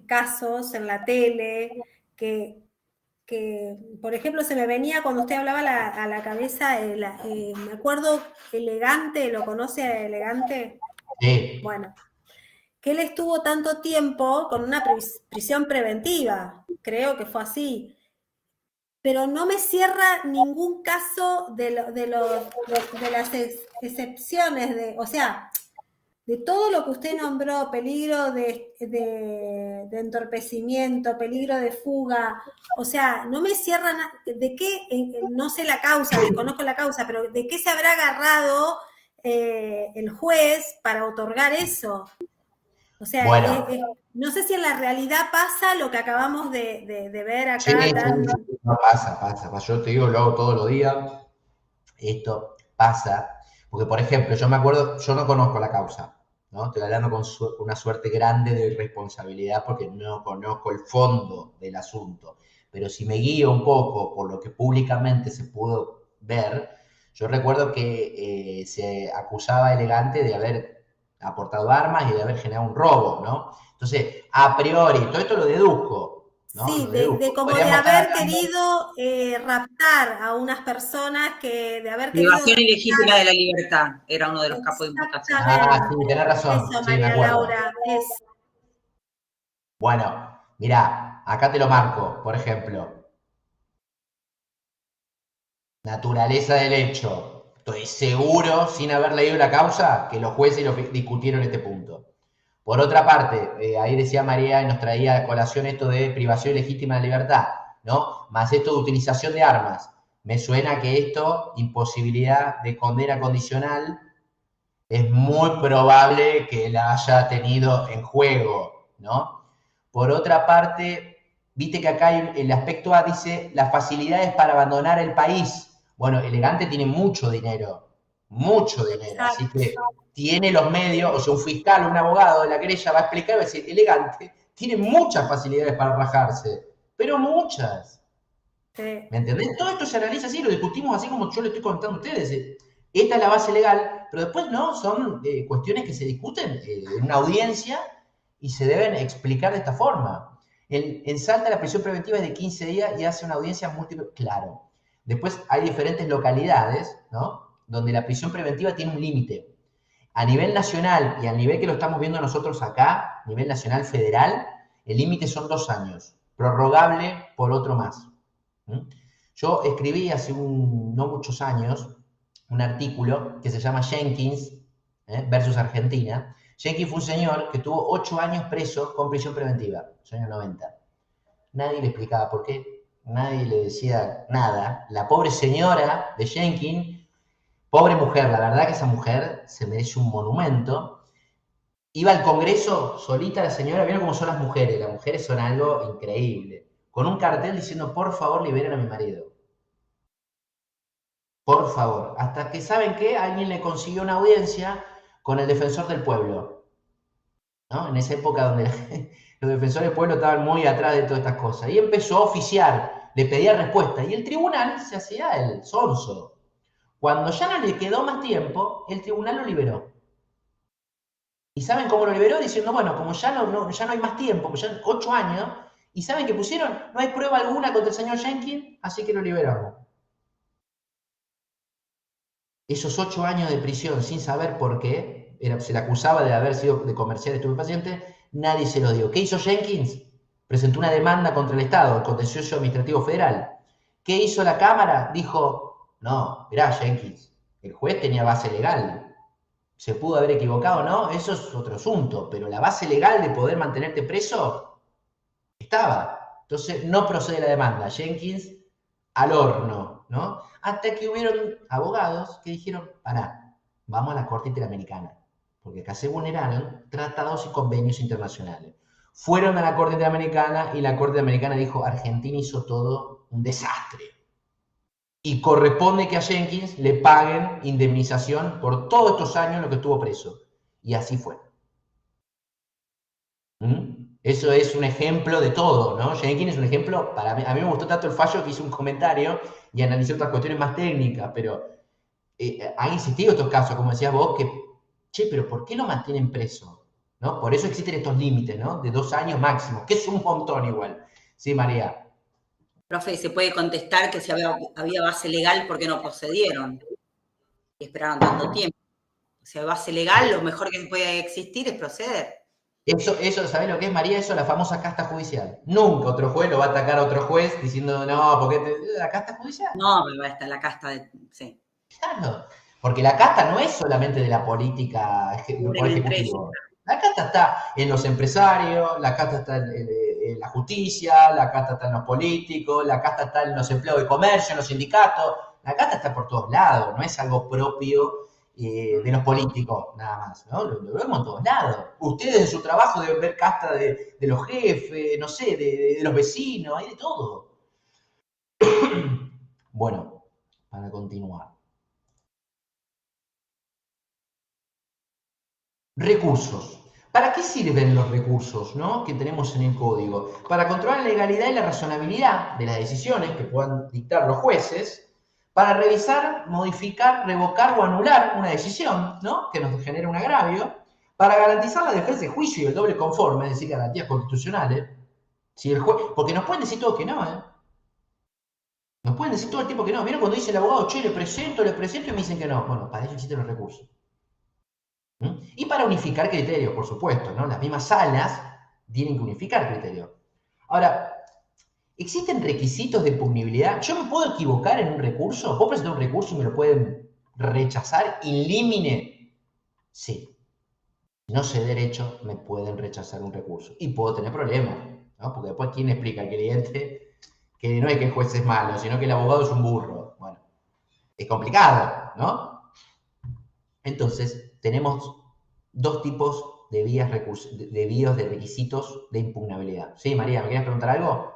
casos en la tele que por ejemplo, se me venía cuando usted hablaba a la cabeza, me acuerdo Elegante, ¿lo conoce a Elegante? Sí. Bueno, que él estuvo tanto tiempo con una prisión preventiva, creo que fue así, pero no me cierra ningún caso de las excepciones, o sea, de todo lo que usted nombró, peligro de entorpecimiento, peligro de fuga, o sea, no me cierra de qué, no sé la causa, desconozco la causa, pero de qué se habrá agarrado el juez para otorgar eso. O sea, bueno, no sé si en la realidad pasa lo que acabamos de ver acá. Sí, no pasa. Yo te digo, lo hago todos los días. Esto pasa. Porque, por ejemplo, yo me acuerdo, yo no conozco la causa, ¿no? Estoy hablando con una suerte grande de irresponsabilidad porque no conozco el fondo del asunto. Pero si me guío un poco por lo que públicamente se pudo ver, yo recuerdo que se acusaba a Elegante de haber aportado armas y de haber generado un robo, ¿no? Entonces, a priori, todo esto lo deduzco, ¿no? Sí, Lo deduzco. de como de haber querido raptar a unas personas, que de haber querido... Privación ilegítima de la libertad, era uno de los capos de imputación. Ah, sí, tenés razón. Eso, Sí, María Laura, eso. Bueno, mirá, acá te lo marco, por ejemplo. Naturaleza del hecho. Estoy seguro, sin haber leído la causa, que los jueces discutieron este punto. Por otra parte, ahí decía María y nos traía a colación esto de privación ilegítima de libertad, ¿no? Más esto de utilización de armas. Me suena que esto, imposibilidad de condena condicional, es muy probable que la haya tenido en juego, ¿no? Por otra parte, viste que acá el aspecto A dice las facilidades para abandonar el país. Bueno, Elegante tiene mucho dinero, así que tiene los medios, o sea, un fiscal o un abogado de la querella va a explicar y va a decir, Elegante tiene muchas facilidades para rajarse, pero muchas. Sí. ¿Me entendés? Todo esto se analiza así, lo discutimos así como yo le estoy contando a ustedes. Esta es la base legal, pero después no, son cuestiones que se discuten en una audiencia y se deben explicar de esta forma. En Salta la prisión preventiva es de 15 días y hace una audiencia múltiple, claro. Después hay diferentes localidades, ¿no?, donde la prisión preventiva tiene un límite. A nivel nacional y a nivel que lo estamos viendo nosotros acá, a nivel nacional federal, el límite son 2 años, prorrogable por otro más. Yo escribí hace no muchos años un artículo que se llama Jenkins versus Argentina. Jenkins fue un señor que tuvo 8 años preso con prisión preventiva, en los años 90. Nadie le explicaba por qué, nadie le decía nada. La pobre señora de Jenkins, pobre mujer, la verdad que esa mujer se merece un monumento. Iba al Congreso solita la señora, vieron cómo son las mujeres son algo increíble, con un cartel diciendo, por favor, liberen a mi marido. Por favor. Hasta que, ¿saben qué? Alguien le consiguió una audiencia con el defensor del pueblo, ¿no? En esa época donde los defensores del pueblo estaban muy atrás de todas estas cosas. Y empezó a oficiar, le pedía respuesta, y el tribunal se hacía el sonso. Cuando ya no le quedó más tiempo, el tribunal lo liberó. ¿Y saben cómo lo liberó? Diciendo, bueno, como ya no hay más tiempo, pues ya 8 años, y ¿saben qué pusieron? No hay prueba alguna contra el señor Jenkins, así que lo liberamos. Esos 8 años de prisión sin saber por qué, se le acusaba de haber sido de comerciar estupefacientes, nadie se lo dio. ¿Qué hizo Jenkins? Presentó una demanda contra el Estado, el Contencioso Administrativo Federal. ¿Qué hizo la Cámara? Dijo, no, mirá, Jenkins, el juez tenía base legal. ¿Se pudo haber equivocado o no? Eso es otro asunto, pero la base legal de poder mantenerte preso estaba. Entonces no procede la demanda. Jenkins al horno, ¿no? Hasta que hubieron abogados que dijeron, pará, vamos a la Corte Interamericana, porque acá se vulneraron tratados y convenios internacionales. Fueron a la Corte Interamericana y la Corte Interamericana dijo, Argentina hizo todo un desastre. Y corresponde que a Jenkins le paguen indemnización por todos estos años en los que estuvo preso. Y así fue. Eso es un ejemplo de todo, ¿no? Jenkins es un ejemplo, para mí, a mí me gustó tanto el fallo que hice un comentario y analicé otras cuestiones más técnicas, pero han existido estos casos, como decías vos, que, che, pero ¿por qué lo mantienen preso? ¿No? Por eso existen estos límites, ¿no? De 2 años máximo, que es un montón igual. Sí, María. Profe, ¿se puede contestar que si había base legal, por qué no procedieron? Y esperaron tanto tiempo. Si hay base legal, lo mejor que puede existir es proceder. Eso, ¿sabés lo que es, María? Eso es la famosa casta judicial. Nunca otro juez lo va a atacar a otro juez diciendo, no, porque la casta judicial. No, pero está la casta de... Sí. Claro, porque la casta no es solamente de la política ejecutiva. La casta está en los empresarios, la casta está en la justicia, la casta está en los políticos, la casta está en los empleados de comercio, en los sindicatos. La casta está por todos lados, no es algo propio de los políticos, nada más, ¿no? Lo vemos en todos lados. Ustedes en su trabajo deben ver casta de los jefes, no sé, de los vecinos, hay de todo. Bueno, para continuar. Recursos. ¿Para qué sirven los recursos, ¿no?, que tenemos en el código? Para controlar la legalidad y la razonabilidad de las decisiones que puedan dictar los jueces, para revisar, modificar, revocar o anular una decisión, ¿no?, que nos genera un agravio, para garantizar la defensa de juicio y el doble conforme, es decir, garantías constitucionales. Si el juez, porque nos pueden decir todo que no, ¿eh? Nos pueden decir todo el tiempo que no. Miren cuando dice el abogado, che, le presento y me dicen que no. Bueno, para eso existen los recursos. Y para unificar criterios, por supuesto, ¿no? Las mismas salas tienen que unificar criterios. Ahora, ¿existen requisitos de punibilidad? ¿Yo me puedo equivocar en un recurso? ¿Puedo presentar un recurso y me lo pueden rechazar in limine? Sí. No sé derecho, me pueden rechazar un recurso. Y puedo tener problemas, ¿no? Porque después, ¿quién explica al cliente que no es que el juez es malo, sino que el abogado es un burro? Bueno, es complicado, ¿no? Entonces, tenemos 2 tipos de vías de requisitos de impugnabilidad. Sí, María, ¿me quieres preguntar algo?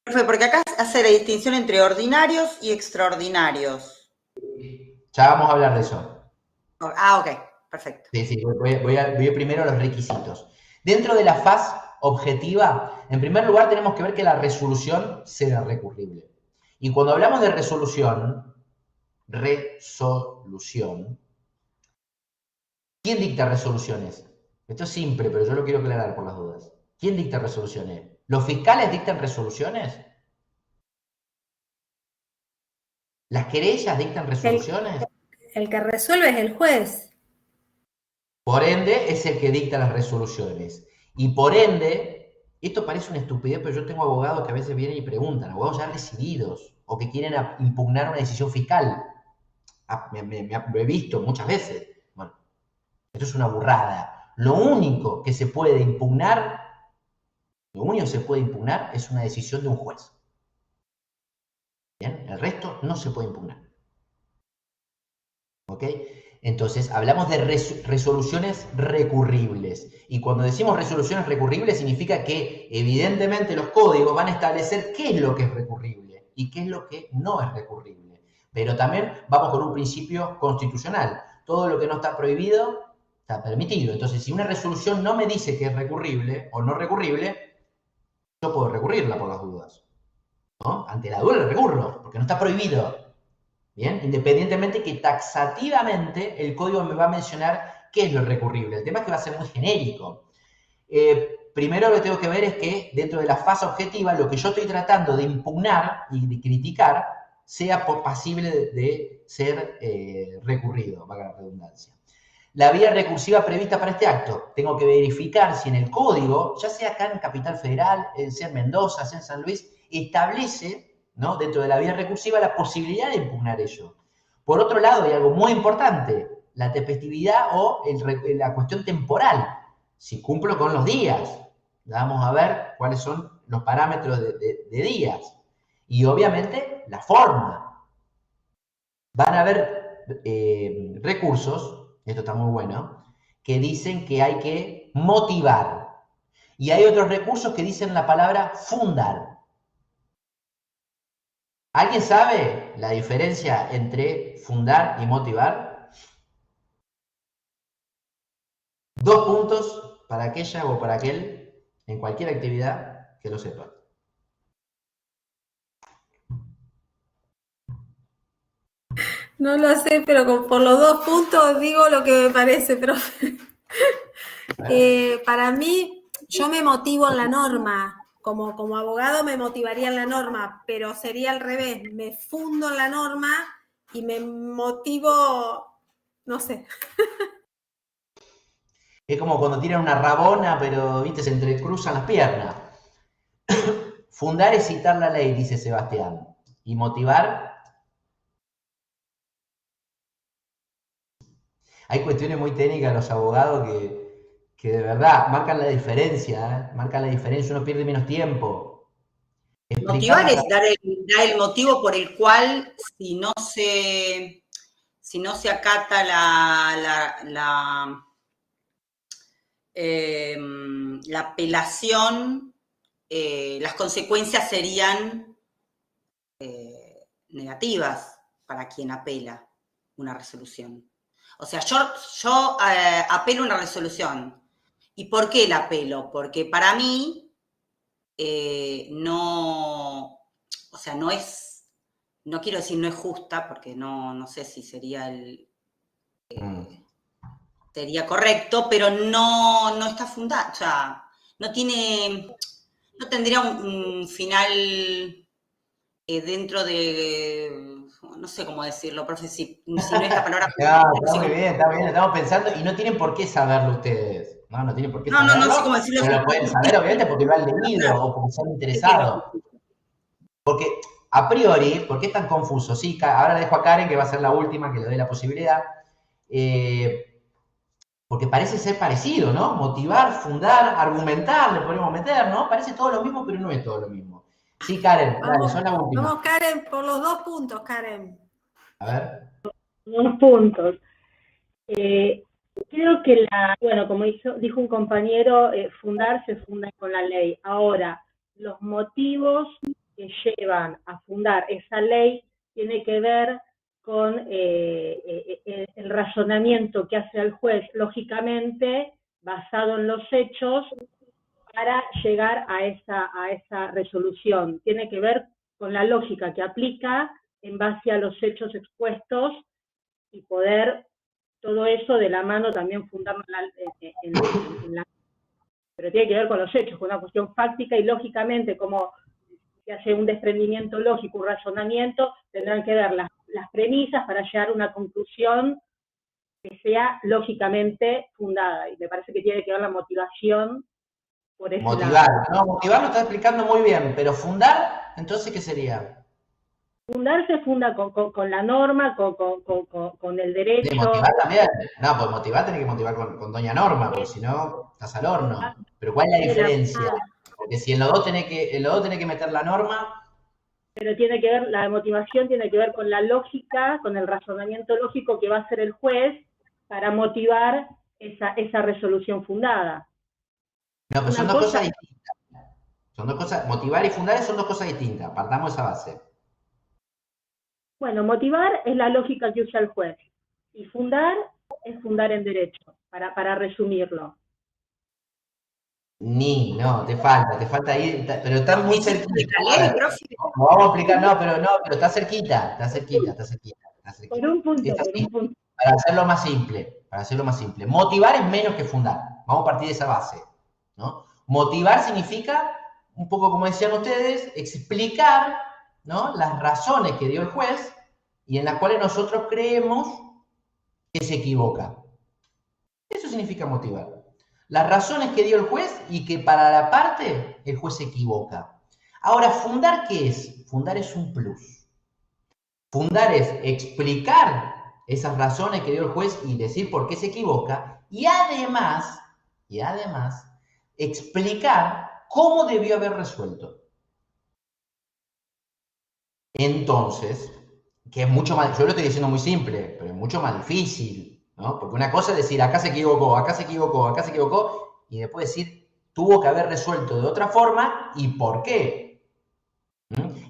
Profe, porque acá hace la distinción entre ordinarios y extraordinarios. Ya vamos a hablar de eso. Ah, ok, perfecto. Sí, voy primero a los requisitos. Dentro de la faz objetiva, en primer lugar tenemos que ver que la resolución sea recurrible. Y cuando hablamos de resolución, ¿quién dicta resoluciones? Esto es simple, pero yo lo quiero aclarar por las dudas. ¿Quién dicta resoluciones? ¿Los fiscales dictan resoluciones? ¿Las querellas dictan resoluciones? El que resuelve es el juez. Por ende, es el que dicta las resoluciones. Y por ende, esto parece una estupidez, pero yo tengo abogados que a veces vienen y preguntan, abogados ya recibidos, o que quieren impugnar una decisión fiscal. Lo he visto muchas veces. Bueno, esto es una burrada. Lo único que se puede impugnar es una decisión de un juez. Bien, el resto no se puede impugnar. ¿Ok? Entonces, hablamos de resoluciones recurribles. Y cuando decimos resoluciones recurribles, significa que evidentemente los códigos van a establecer qué es lo que es recurrible y qué es lo que no es recurrible. Pero también vamos con un principio constitucional. Todo lo que no está prohibido está permitido. Entonces, si una resolución no me dice que es recurrible o no recurrible, yo puedo recurrirla por las dudas, ¿no? Ante la duda le recurro, porque no está prohibido. Bien, independientemente que taxativamente el código me va a mencionar qué es lo recurrible. El tema es que va a ser muy genérico. Primero lo que tengo que ver es que dentro de la fase objetiva lo que yo estoy tratando de impugnar y de criticar sea pasible de ser recurrido, valga la redundancia. La vía recursiva prevista para este acto, tengo que verificar si en el código, ya sea acá en Capital Federal, sea en Mendoza, sea en San Luis, establece, ¿no?, dentro de la vía recursiva la posibilidad de impugnar ello. Por otro lado, hay algo muy importante, la tempestividad o la cuestión temporal. Si cumplo con los días, vamos a ver cuáles son los parámetros de días. Y obviamente la forma. Van a haber recursos, esto está muy bueno, que dicen que hay que motivar. Y hay otros recursos que dicen la palabra fundar. ¿Alguien sabe la diferencia entre fundar y motivar? 2 puntos para aquella o para aquel, en cualquier actividad, que lo sepa. No lo sé, pero por los 2 puntos digo lo que me parece, profe. Para mí, yo me motivo en la norma. Como abogado me motivaría en la norma, pero sería al revés. Me fundo en la norma y me motivo, no sé. Es como cuando tiran una rabona, pero, viste, se entrecruzan las piernas. Fundar es citar la ley, dice Sebastián. Y motivar... Hay cuestiones muy técnicas de los abogados que de verdad marcan la diferencia, ¿eh? Marcan la diferencia, uno pierde menos tiempo. Motivar es dar el motivo por el cual, si no se acata la apelación, las consecuencias serían negativas para quien apela una resolución. O sea, yo apelo una resolución. ¿Y por qué la apelo? Porque para mí no es, no quiero decir no es justa, porque no sé si sería sería correcto, pero no está fundada, o sea, no tendría un final dentro de... No sé cómo decirlo, profe, si no es la palabra... Claro, está muy bien, estamos pensando, y no tienen por qué saberlo ustedes, no tienen por qué saberlo. No sé cómo decirlo. Pero lo pueden saber, obviamente, porque lo han leído o porque se han interesado. Porque, a priori, ¿por qué es tan confuso? Sí, ahora le dejo a Karen, que va a ser la última, que le doy la posibilidad, porque parece ser parecido, ¿no? Motivar, fundar, argumentar, le podemos meter, ¿no? Parece todo lo mismo, pero no es todo lo mismo. Sí, Karen, dale, son la última. Vamos, Karen, por los 2 puntos, Karen. A ver. 2 puntos. Creo que bueno, como dijo un compañero, fundar se funda con la ley. Ahora, los motivos que llevan a fundar esa ley tiene que ver con el razonamiento que hace el juez, lógicamente, basado en los hechos, para llegar a esa resolución. Tiene que ver con la lógica que aplica en base a los hechos expuestos y poder todo eso de la mano también fundarlo en la... Pero tiene que ver con los hechos, con una cuestión fáctica y lógicamente como se hace un desprendimiento lógico, un razonamiento, tendrán que ver las premisas para llegar a una conclusión que sea lógicamente fundada. Y me parece que tiene que ver la motivación por ese motivar, lado. ¿no? Motivar lo está explicando muy bien, pero fundar, entonces, ¿qué sería? Fundar se funda con la norma, con el derecho. ¿Y motivar también? No, pues motivar tenés que motivar con doña Norma, porque si no, estás al horno. Pero ¿cuál es la diferencia? Porque si en los dos tenés que meter la norma... Pero tiene que ver, la motivación tiene que ver con la lógica, con el razonamiento lógico que va a hacer el juez para motivar esa resolución fundada. No, pero son dos cosas distintas. Son dos cosas, motivar y fundar son dos cosas distintas. Partamos de esa base. Bueno, motivar es la lógica que usa el juez. Y fundar es fundar en derecho, para resumirlo. No, te falta ahí, pero está muy cerquita. Vamos a explicar, pero está cerquita. Por un punto. Para hacerlo más simple. Motivar es menos que fundar. Vamos a partir de esa base, ¿no? Motivar significa, un poco como decían ustedes, explicar, ¿no?, las razones que dio el juez y en las cuales nosotros creemos que se equivoca. Eso significa motivar. Las razones que dio el juez y que para la parte el juez se equivoca. Ahora, ¿fundar qué es? Fundar es un plus. Fundar es explicar esas razones que dio el juez y decir por qué se equivoca y además explicar cómo debió haber resuelto. Entonces, que es mucho más, yo lo estoy diciendo muy simple, pero es mucho más difícil, ¿no? Porque una cosa es decir, acá se equivocó, y después decir, tuvo que haber resuelto de otra forma, ¿y por qué?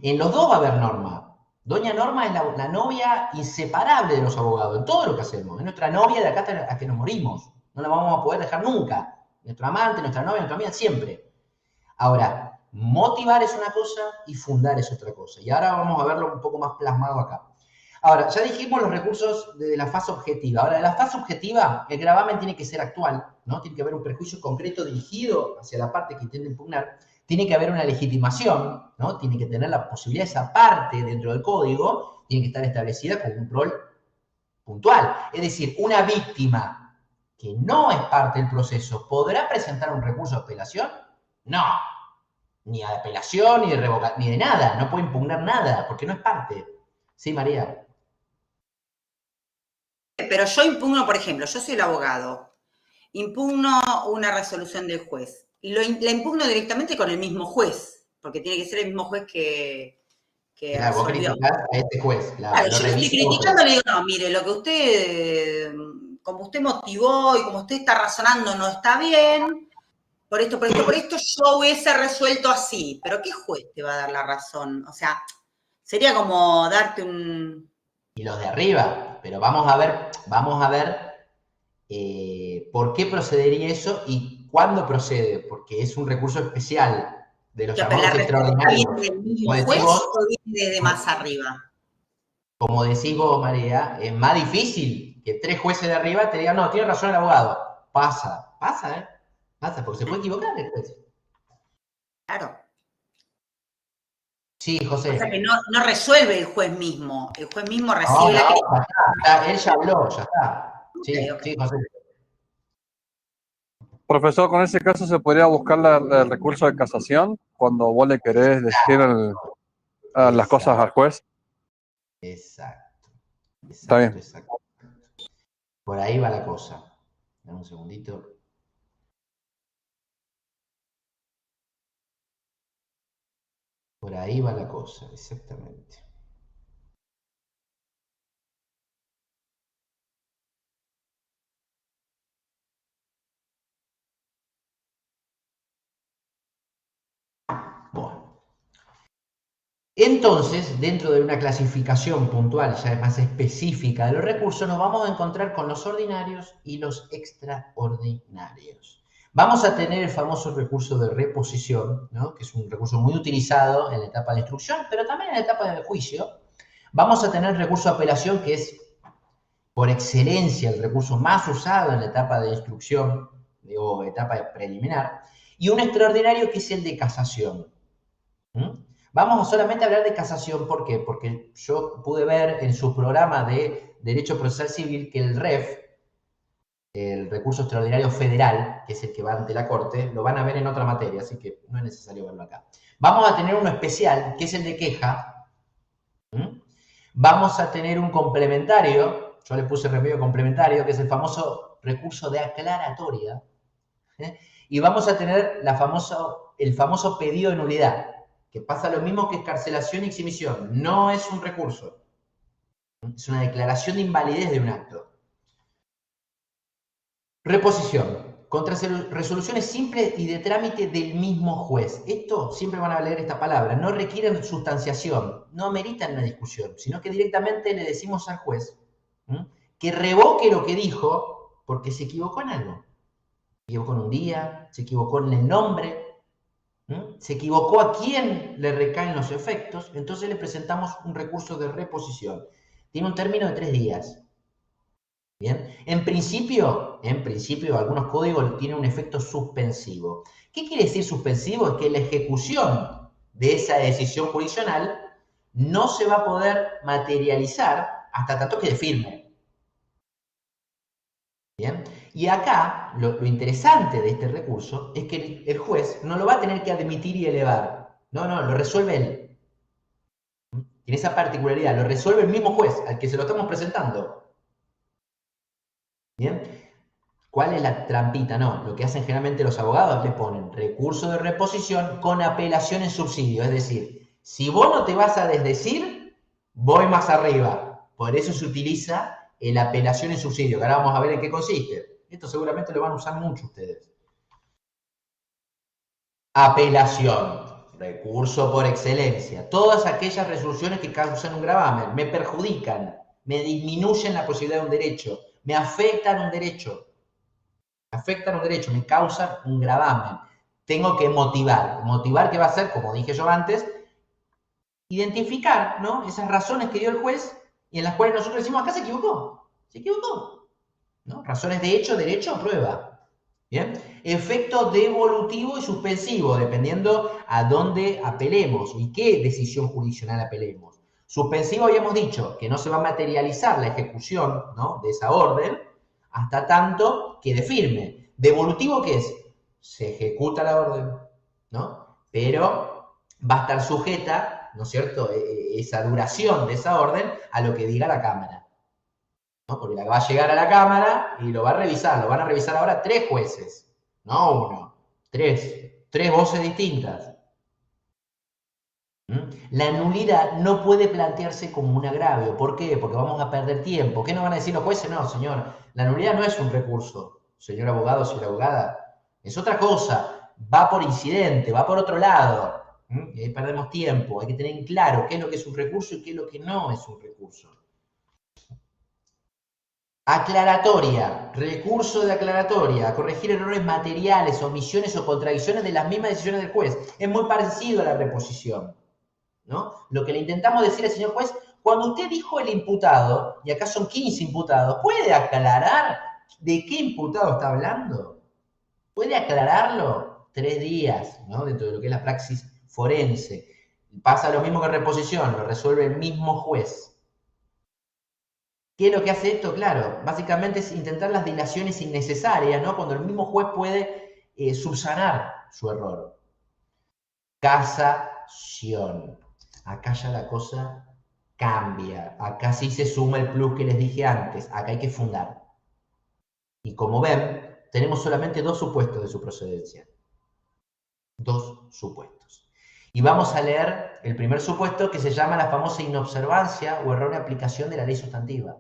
En los dos va a haber norma. Doña Norma es la novia inseparable de los abogados, en todo lo que hacemos. Es nuestra novia de acá hasta que nos morimos. No la vamos a poder dejar nunca. Nuestra amante, nuestra novia, nuestra amiga, siempre. Ahora, motivar es una cosa y fundar es otra cosa. Y ahora vamos a verlo un poco más plasmado acá. Ahora, ya dijimos los recursos de la fase objetiva. Ahora, de la fase objetiva, el gravamen tiene que ser actual, ¿no? Tiene que haber un perjuicio concreto dirigido hacia la parte que intenta impugnar. Tiene que haber una legitimación, ¿no? Tiene que tener la posibilidad de esa parte dentro del código, tiene que estar establecida con un rol puntual. Es decir, una víctima que no es parte del proceso, ¿podrá presentar un recurso de apelación? No. Ni de apelación, ni de revocación, ni de nada. No puede impugnar nada, porque no es parte. Sí, María. Pero yo impugno, por ejemplo, yo soy el abogado, impugno una resolución del juez. Y la impugno directamente con el mismo juez, porque tiene que ser el mismo juez que claro, vos criticás a este juez. Claro, yo estoy criticando, le digo, no, mire, lo que usted, como usted motivó y como usted está razonando no está bien, por esto, yo hubiese resuelto así. Pero ¿qué juez te va a dar la razón? O sea, sería como darte un... Y los de arriba, pero vamos a ver por qué procedería eso y cuándo procede, porque es un recurso especial de los llamados extraordinarios. ¿Viene del mismo juez o viene desde más arriba? Como decís vos, María, es más difícil que 3 jueces de arriba te digan, no, tiene razón el abogado. Pasa, porque se puede equivocar el juez. Claro. Sí, José. O sea que no resuelve el juez mismo recibe la crítica. Él ya habló, ya está. Sí, Okay. Sí, José. Profesor, con ese caso se podría buscar el recurso de casación cuando vos le querés decir las cosas al juez. Exacto. Está bien. Exacto. Por ahí va la cosa. Dame un segundito. Por ahí va la cosa, exactamente. Bueno. Entonces, dentro de una clasificación puntual, ya más específica de los recursos, nos vamos a encontrar con los ordinarios y los extraordinarios. Vamos a tener el famoso recurso de reposición, ¿no?, que es un recurso muy utilizado en la etapa de instrucción, pero también en la etapa de juicio. Vamos a tener el recurso de apelación, que es por excelencia el recurso más usado en la etapa de instrucción o etapa preliminar, y un extraordinario que es el de casación. Vamos a solamente hablar de casación, ¿por qué? Porque yo pude ver en su programa de Derecho Procesal Civil que el REF, el recurso extraordinario federal, que es el que va ante la Corte, lo van a ver en otra materia, así que no es necesario verlo acá. Vamos a tener uno especial, que es el de queja. Vamos a tener un complementario, yo le puse remedio complementario, que es el famoso recurso de aclaratoria. Y vamos a tener el famoso pedido de nulidad, que pasa lo mismo que excarcelación y exhibición. No es un recurso. Es una declaración de invalidez de un acto. Reposición. Contra resoluciones simples y de trámite del mismo juez. Esto, siempre van a leer esta palabra, no requieren sustanciación, no ameritan una discusión, sino que directamente le decimos al juez que revoque lo que dijo porque se equivocó en algo. Se equivocó en un día, se equivocó en el nombre, se equivocó a quién le recaen los efectos, entonces le presentamos un recurso de reposición. Tiene un término de 3 días. Bien, en principio, algunos códigos tienen un efecto suspensivo. ¿Qué quiere decir suspensivo? Es que la ejecución de esa decisión jurisdiccional no se va a poder materializar hasta tanto que firme. Bien, y acá lo interesante de este recurso es que el juez no lo va a tener que admitir y elevar. No, lo resuelve él. Tiene esa particularidad, lo resuelve el mismo juez al que se lo estamos presentando. ¿Bien? ¿Cuál es la trampita? No, lo que hacen generalmente los abogados le ponen recurso de reposición con apelación en subsidio. Es decir, si vos no te vas a desdecir, voy más arriba. Por eso se utiliza la apelación en subsidio, que ahora vamos a ver en qué consiste. Esto seguramente lo van a usar mucho ustedes. Apelación, recurso por excelencia. Todas aquellas resoluciones que causan un gravamen, me perjudican, me disminuyen la posibilidad de un derecho, me afectan un derecho, me causan un gravamen. Tengo que motivar. Motivar, ¿qué va a hacer? Como dije yo antes, identificar, ¿no?, esas razones que dio el juez y en las cuales nosotros decimos, acá se equivocó, ¿no? Razones de hecho, derecho o prueba. ¿Bien? Efecto devolutivo y suspensivo, dependiendo a dónde apelemos y qué decisión jurisdiccional apelemos. Suspensivo habíamos dicho que no se va a materializar la ejecución, ¿no?, de esa orden hasta tanto quede firme. Devolutivo, ¿qué es? Se ejecuta la orden, ¿no? Pero va a estar sujeta, ¿no es cierto?, esa duración de esa orden a lo que diga la Cámara, ¿no? Porque la va a llegar a la Cámara y lo va a revisar. Lo van a revisar ahora 3 jueces, no 1, 3 voces distintas. La nulidad no puede plantearse como un agravio. ¿Por qué? Porque vamos a perder tiempo. ¿Qué nos van a decir los jueces? No, señor, la nulidad no es un recurso, señor abogado, señora abogada. Es otra cosa. Va por incidente, va por otro lado. Y ahí perdemos tiempo. Hay que tener en claro qué es lo que es un recurso y qué es lo que no es un recurso. Aclaratoria, recurso de aclaratoria, a corregir errores materiales, omisiones o contradicciones de las mismas decisiones del juez. Es muy parecido a la reposición, ¿no? Lo que le intentamos decir al señor juez, cuando usted dijo el imputado, y acá son 15 imputados, ¿puede aclarar de qué imputado está hablando? ¿Puede aclararlo? 3 días, ¿no?, dentro de lo que es la praxis forense. Pasa lo mismo que reposición, lo resuelve el mismo juez. ¿Qué es lo que hace esto? Claro, básicamente es intentar las dilaciones innecesarias, ¿no?, cuando el mismo juez puede subsanar su error. Casación. Acá ya la cosa cambia. Acá sí se suma el plus que les dije antes. Acá hay que fundar. Y como ven, tenemos solamente 2 supuestos de su procedencia. 2 supuestos. Y vamos a leer el primer supuesto, que se llama la famosa inobservancia o errónea aplicación de la ley sustantiva.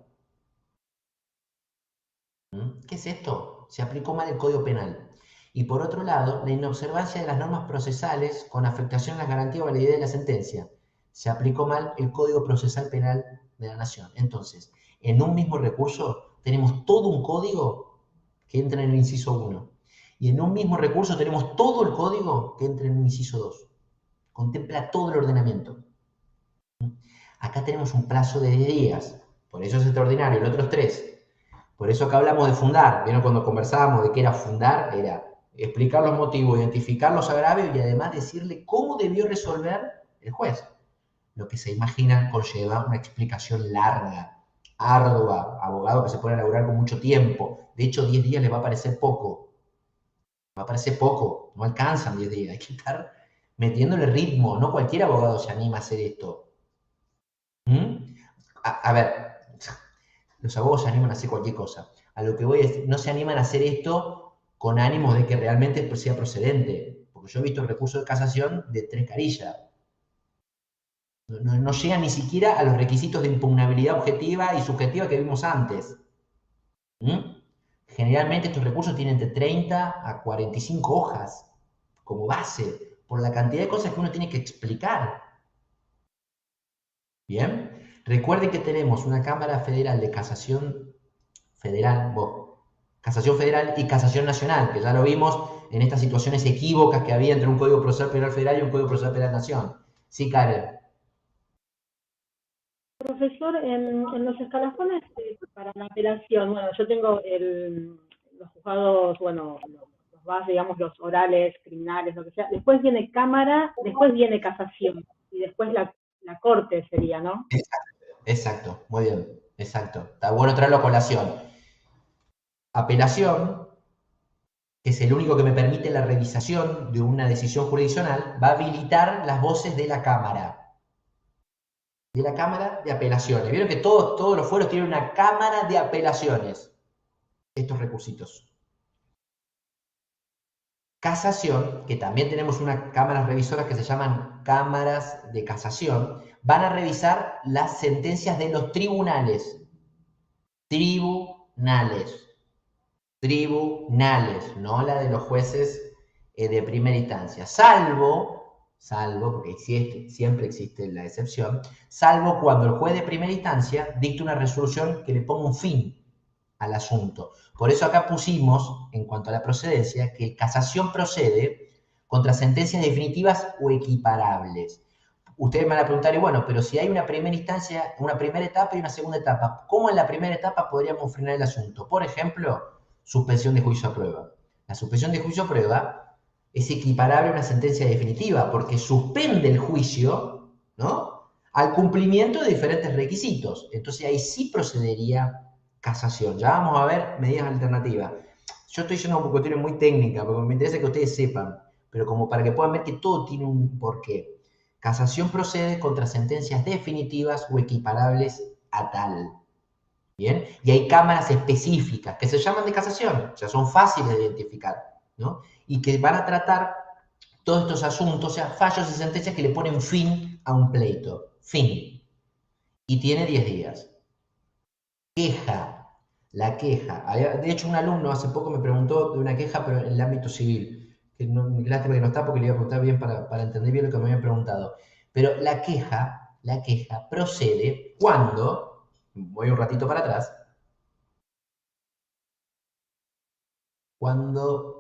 ¿Qué es esto? Se aplicó mal el Código Penal. Y por otro lado, la inobservancia de las normas procesales con afectación a la garantía o validez de la sentencia. Se aplicó mal el Código Procesal Penal de la Nación. Entonces, en un mismo recurso tenemos todo un código que entra en el inciso 1. Y en un mismo recurso tenemos todo el código que entra en el inciso 2. Contempla todo el ordenamiento. Acá tenemos un plazo de 10 días. Por eso es extraordinario. El otro es 3. Por eso acá hablamos de fundar. ¿Vieron cuando conversábamos de qué era fundar? Era explicar los motivos, identificar los agravios y además decirle cómo debió resolver el juez. Lo que se imagina conlleva una explicación larga, ardua, abogado que se pone a laburar con mucho tiempo. De hecho, 10 días les va a parecer poco. Va a parecer poco, no alcanzan 10 días. Hay que estar metiéndole ritmo. No cualquier abogado se anima a hacer esto. A ver, los abogados se animan a hacer cualquier cosa. A lo que voy es, no se animan a hacer esto con ánimos de que realmente sea procedente. Porque yo he visto recursos de casación de 3 carillas. No llegan ni siquiera a los requisitos de impugnabilidad objetiva y subjetiva que vimos antes. Generalmente estos recursos tienen de 30 a 45 hojas como base, por la cantidad de cosas que uno tiene que explicar. ¿Bien? Recuerden que tenemos una Cámara Federal de Casación Federal, Casación Federal y Casación Nacional, que ya lo vimos en estas situaciones equívocas que había entre un Código Procesal Penal Federal y un Código Procesal Penal Nación. Sí, Karen. Profesor, en los escalafones para la apelación, bueno, yo tengo los juzgados, bueno, digamos, los orales, criminales, lo que sea. Después viene Cámara, después viene Casación y después la Corte sería, ¿no? Exacto, muy bien, exacto. Está bueno traerlo a colación. Apelación, que es el único que me permite la revisación de una decisión jurisdiccional, va a habilitar las voces de la Cámara. De la Cámara de Apelaciones. Vieron que todos los fueros tienen una Cámara de Apelaciones. Estos recursitos. Casación, que también tenemos unas cámaras revisoras que se llaman cámaras de casación, van a revisar las sentencias de los tribunales. Tribunales, no la de los jueces de primera instancia. Salvo, porque siempre existe la excepción, salvo cuando el juez de primera instancia dicta una resolución que le ponga un fin al asunto. Por eso acá pusimos, en cuanto a la procedencia, que casación procede contra sentencias definitivas o equiparables. Ustedes me van a preguntar, y bueno, pero si hay una primera instancia, una primera etapa y una segunda etapa, ¿cómo en la primera etapa podríamos frenar el asunto? Por ejemplo, suspensión de juicio a prueba. La suspensión de juicio a prueba es equiparable a una sentencia definitiva, porque suspende el juicio, ¿no?, al cumplimiento de diferentes requisitos. Entonces ahí sí procedería casación. Ya vamos a ver medidas alternativas. Yo estoy yendo a una cuestión muy técnica, porque me interesa que ustedes sepan, pero como para que puedan ver que todo tiene un porqué. Casación procede contra sentencias definitivas o equiparables a tal. ¿Bien? Y hay cámaras específicas que se llaman de casación, o sea, son fáciles de identificar, ¿no? Y que van a tratar todos estos asuntos, o sea, fallos y sentencias que le ponen fin a un pleito. Fin. Y tiene 10 días. Queja. La queja. De hecho, un alumno hace poco me preguntó de una queja, pero en el ámbito civil. Que no, lástima que no está porque le iba a preguntar bien para entender bien lo que me habían preguntado. Pero la queja procede cuando, voy un ratito para atrás, cuando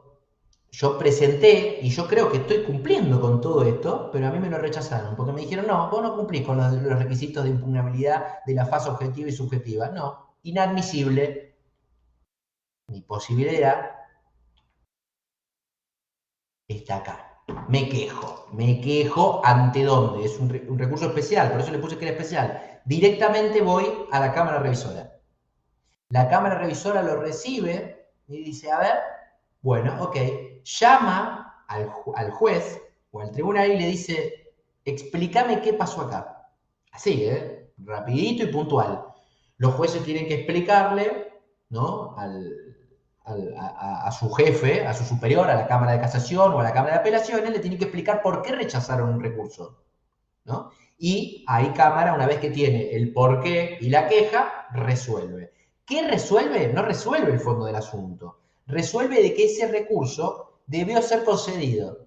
yo presenté, y yo creo que estoy cumpliendo con todo esto, pero a mí me lo rechazaron, porque me dijeron, no, vos no cumplís con los requisitos de impugnabilidad de la fase objetiva y subjetiva. No, inadmisible. Mi posibilidad está acá. Me quejo, ¿ante dónde? Es un recurso especial, por eso le puse que era especial. Directamente voy a la Cámara Revisora. La Cámara Revisora lo recibe y dice, a ver, bueno, ok, llama al juez o al tribunal y le dice, explícame qué pasó acá. Así, rapidito y puntual. Los jueces tienen que explicarle, ¿no?, a su jefe, a su superior, a la Cámara de Casación o a la Cámara de Apelaciones, le tiene que explicar por qué rechazaron un recurso, ¿no? Y ahí Cámara, una vez que tiene el porqué y la queja, resuelve. ¿Qué resuelve? No resuelve el fondo del asunto. Resuelve de que ese recurso debió ser concedido.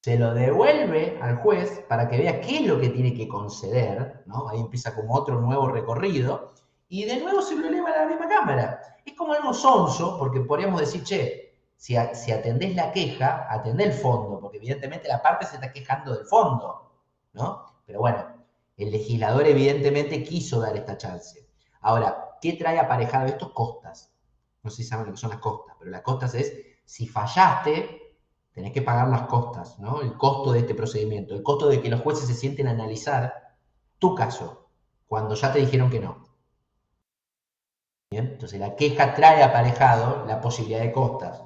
Se lo devuelve al juez para que vea qué es lo que tiene que conceder, ¿no? Ahí empieza como otro nuevo recorrido, y de nuevo se lo eleva a la misma Cámara. Es como algo sonso, porque podríamos decir, che, si atendés la queja, atendé el fondo, porque evidentemente la parte se está quejando del fondo, ¿no? Pero bueno, el legislador evidentemente quiso dar esta chance. Ahora, ¿qué trae aparejado esto? Costas. No sé si saben lo que son las costas, pero las costas es, si fallaste, tenés que pagar las costas, ¿no? El costo de este procedimiento, el costo de que los jueces se sienten a analizar tu caso, cuando ya te dijeron que no. ¿Bien? Entonces la queja trae aparejado la posibilidad de costas.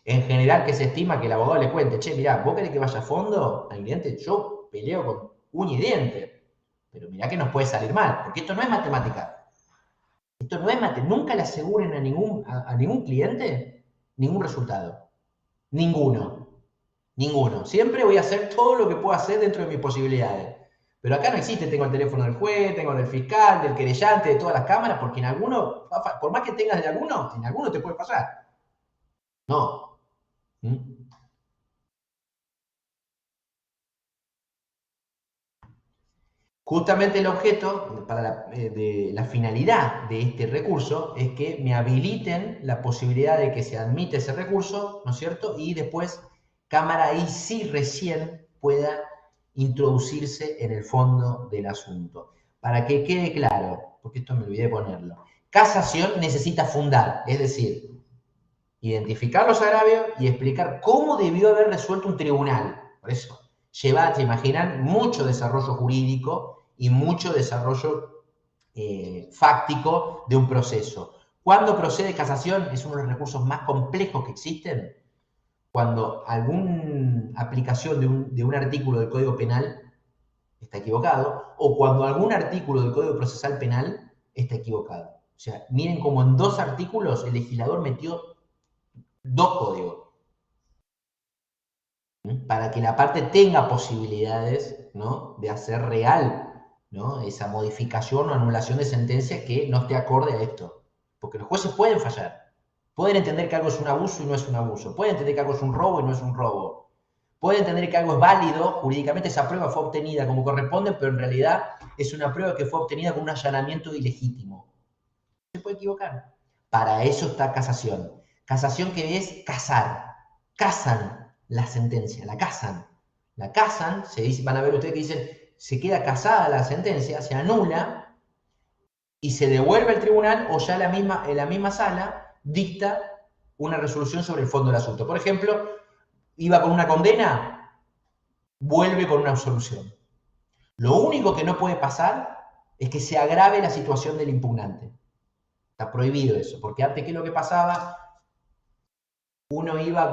En general, que se estima que el abogado le cuente, che, mirá, vos querés que vaya a fondo al cliente, yo peleo con uña y diente, pero mirá que nos puede salir mal, porque esto no es matemática. Esto no es matemática. Nunca le aseguren a ningún cliente ningún resultado. Ninguno. Siempre voy a hacer todo lo que puedo hacer dentro de mis posibilidades. Pero acá no existe, tengo el teléfono del juez, tengo el del fiscal, del querellante, de todas las cámaras, porque en alguno, por más que tengas de alguno, en alguno te puede pasar. No. Justamente el objeto, para la finalidad de este recurso, es que me habiliten la posibilidad de que se admite ese recurso, ¿no es cierto? Y después, cámara ahí sí recién pueda introducirse en el fondo del asunto. Para que quede claro, porque esto me olvidé de ponerlo, casación necesita fundar, es decir, identificar los agravios y explicar cómo debió haber resuelto un tribunal. Por eso, lleva, se imaginan, mucho desarrollo jurídico y mucho desarrollo fáctico de un proceso. ¿Cuándo procede casación? Es uno de los recursos más complejos que existen. Cuando alguna aplicación de un artículo del Código Penal está equivocado, o cuando algún artículo del Código Procesal Penal está equivocado. O sea, miren cómo en 2 artículos el legislador metió 2 códigos. Para que la parte tenga posibilidades, ¿no?, de hacer real, ¿no?, esa modificación o anulación de sentencia que no esté acorde a esto. Porque los jueces pueden fallar. Pueden entender que algo es un abuso y no es un abuso. Pueden entender que algo es un robo y no es un robo. Pueden entender que algo es válido, jurídicamente esa prueba fue obtenida como corresponde, pero en realidad es una prueba que fue obtenida con un allanamiento ilegítimo. Se puede equivocar. Para eso está casación. Casación, que es casar. Casan la sentencia, la casan. La casan, se dice, van a ver ustedes que dicen, se queda casada la sentencia, se anula y se devuelve al tribunal, o ya en la misma sala dicta una resolución sobre el fondo del asunto. Por ejemplo, iba con una condena, vuelve con una absolución. Lo único que no puede pasar es que se agrave la situación del impugnante. Está prohibido eso, porque antes, ¿qué es lo que pasaba? Uno iba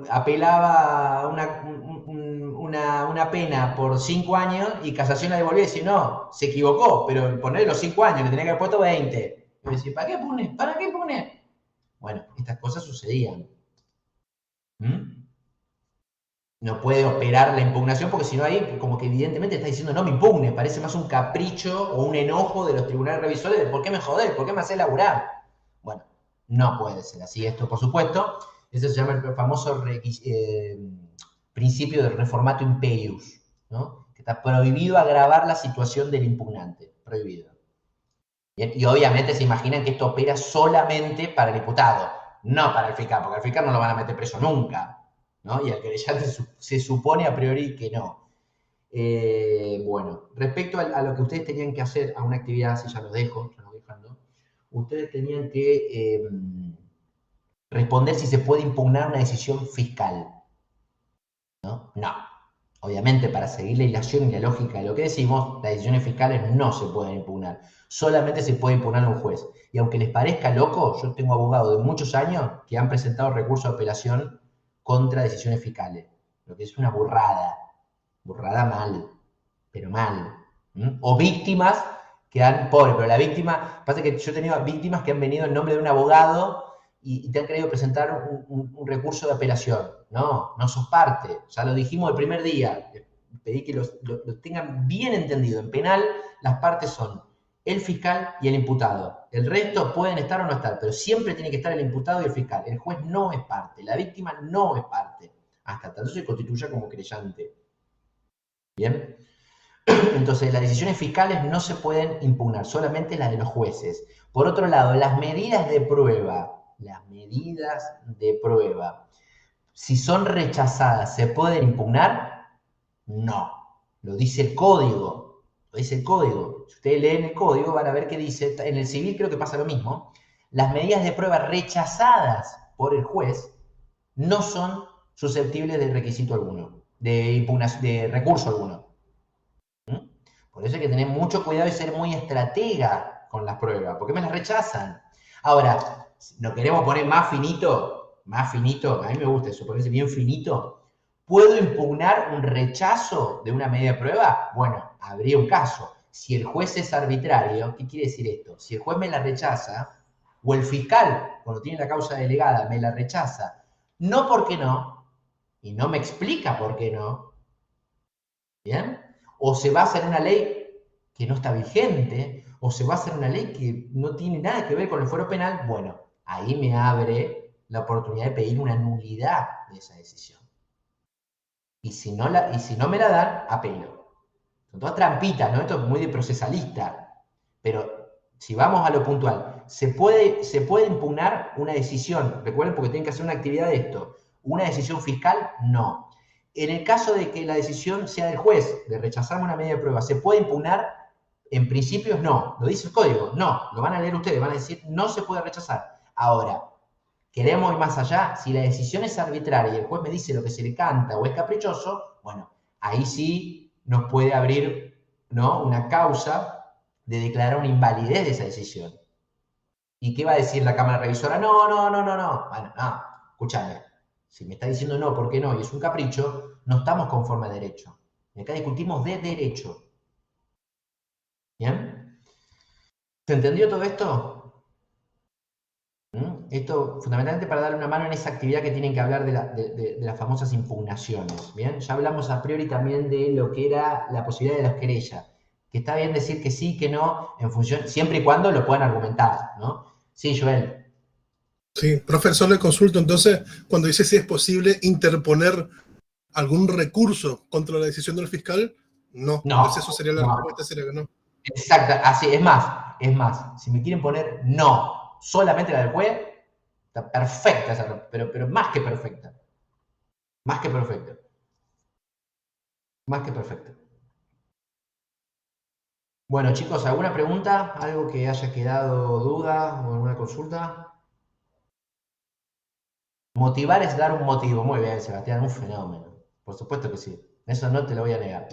apelaba una pena por 5 años y casación la devolvía y decía, no, se equivocó, pero ponerle los 5 años, le tenía que haber puesto 20. Y me decía, ¿para qué pone? ¿Para qué pone? Bueno, estas cosas sucedían. No puede operar la impugnación porque si no ahí como que evidentemente está diciendo no me impugne, parece más un capricho o un enojo de los tribunales revisores de ¿por qué me jodés? ¿Por qué me hacés laburar? Bueno, no puede ser así esto, por supuesto. Eso se llama el famoso principio del reformato imperius, ¿no?, que está prohibido agravar la situación del impugnante, prohibido. Bien, y obviamente se imaginan que esto opera solamente para el imputado, no para el fiscal, porque al fiscal no lo van a meter preso nunca, ¿no? Y al querellante se supone a priori que no. Bueno, respecto a lo que ustedes tenían que hacer a una actividad, si ya lo dejo, ya lo dejando, ustedes tenían que responder si se puede impugnar una decisión fiscal. ¿No? No. Obviamente, para seguir la hilación y la lógica de lo que decimos, las decisiones fiscales no se pueden impugnar. Solamente se puede impugnar a un juez. Y aunque les parezca loco, yo tengo abogados de muchos años que han presentado recursos de apelación contra decisiones fiscales. Lo que es una burrada. Burrada mal. Pero mal. O víctimas que han... Pobre, pero la víctima... Pasa que yo he tenido víctimas que han venido en nombre de un abogado y te han querido presentar un recurso de apelación. No, no sos parte. Ya lo dijimos el primer día. Pedí que lo tengan bien entendido. En penal, las partes son el fiscal y el imputado. El resto pueden estar o no estar, pero siempre tiene que estar el imputado y el fiscal. El juez no es parte, la víctima no es parte, hasta tanto se constituya como querellante. ¿Bien? Entonces, las decisiones fiscales no se pueden impugnar, solamente las de los jueces. Por otro lado, las medidas de prueba, si son rechazadas, ¿se pueden impugnar? No. Lo dice el código. Lo dice el código. Si ustedes leen el código, van a ver que dice, en el civil creo que pasa lo mismo, las medidas de prueba rechazadas por el juez no son susceptibles de requisito alguno, de recurso alguno. Por eso hay que tener mucho cuidado y ser muy estratega con las pruebas, porque me las rechazan. Ahora, ¿nos queremos poner más finito? Más finito, a mí me gusta eso, ponerse bien finito. ¿Puedo impugnar un rechazo de una medida de prueba? Bueno, habría un caso. Si el juez es arbitrario, ¿qué quiere decir esto? Si el juez me la rechaza, o el fiscal, cuando tiene la causa delegada, me la rechaza, no porque no, y no me explica por qué no, ¿bien? o se basa en una ley que no está vigente, o se basa en una ley que no tiene nada que ver con el fuero penal, bueno, ahí me abre la oportunidad de pedir una nulidad de esa decisión. Y si no me la dan, apelo. Son todas trampitas, ¿no? Esto es muy de procesalista. Pero si vamos a lo puntual, ¿se puede impugnar una decisión? Recuerden, porque tienen que hacer una actividad de esto. ¿Una decisión fiscal? No. En el caso de que la decisión sea del juez, de rechazarme una medida de prueba, ¿se puede impugnar? En principio no. Lo dice el código. No. Lo van a leer ustedes. Van a decir, no se puede rechazar. Ahora, queremos ir más allá. Si la decisión es arbitraria y el juez me dice lo que se le canta o es caprichoso, bueno, ahí sí nos puede abrir, ¿no?, una causa de declarar una invalidez de esa decisión. ¿Y qué va a decir la Cámara Revisora? No. Bueno, no, escúchame. Si me está diciendo no, ¿por qué no? Y es un capricho, no estamos conforme a derecho. Y acá discutimos de derecho. ¿Bien? ¿Se entendió todo esto? Esto fundamentalmente para darle una mano en esa actividad que tienen que hablar de las famosas impugnaciones. ¿Bien? Ya hablamos a priori también de lo que era la posibilidad de las querellas. Que está bien decir que sí, que no, en función, siempre y cuando lo puedan argumentar, ¿no? Sí, Joel. Sí, profesor, le consulto entonces, cuando dice si es posible interponer algún recurso contra la decisión del fiscal, no. Entonces eso sería la respuesta, sería que no. Exacto, así, es más, si me quieren poner no, solamente la del juez, está perfecta esa, pero más que perfecta. Más que perfecta. Más que perfecta. Bueno, chicos, ¿alguna pregunta? ¿Algo que haya quedado duda o alguna consulta? Motivar es dar un motivo. Muy bien, Sebastián, un fenómeno. Por supuesto que sí. Eso no te lo voy a negar.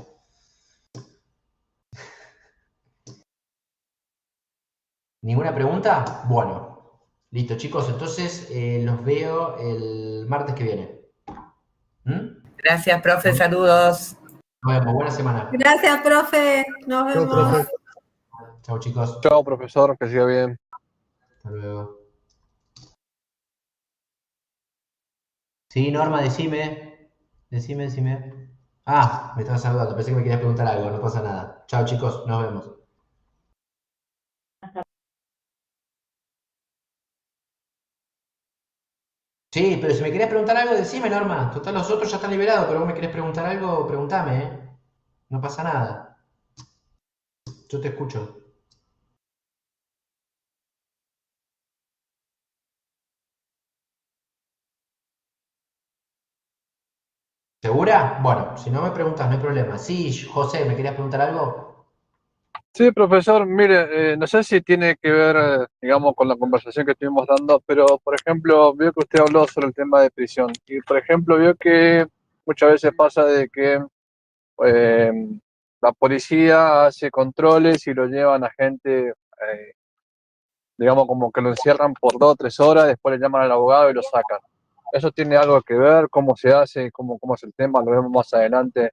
¿Ninguna pregunta? Bueno. Listo, chicos. Entonces los veo el martes que viene. Gracias, profe. Saludos. Nos vemos. Buena semana. Gracias, profe. Nos vemos. Chao, profe. Chao, chicos. Chao, profesor. Que siga bien. Hasta luego. Sí, Norma, decime. Decime. Ah, me estaba saludando. Pensé que me querías preguntar algo. No pasa nada. Chao, chicos. Nos vemos. Sí, pero si me querés preguntar algo, decime, Norma. Total, los otros ya están liberados, pero vos me querés preguntar algo, pregúntame, ¿eh? No pasa nada. Yo te escucho. ¿Segura? Bueno, si no me preguntas, no hay problema. Sí, José, ¿me querías preguntar algo? Sí, profesor, mire, no sé si tiene que ver, digamos, con la conversación que estuvimos dando, pero, por ejemplo, veo que usted habló sobre el tema de prisión. Y, por ejemplo, veo que muchas veces pasa de que la policía hace controles y lo llevan a gente, digamos, como que lo encierran por 2 o 3 horas, después le llaman al abogado y lo sacan. ¿Eso tiene algo que ver? ¿Cómo se hace? ¿Cómo es el tema? Lo vemos más adelante.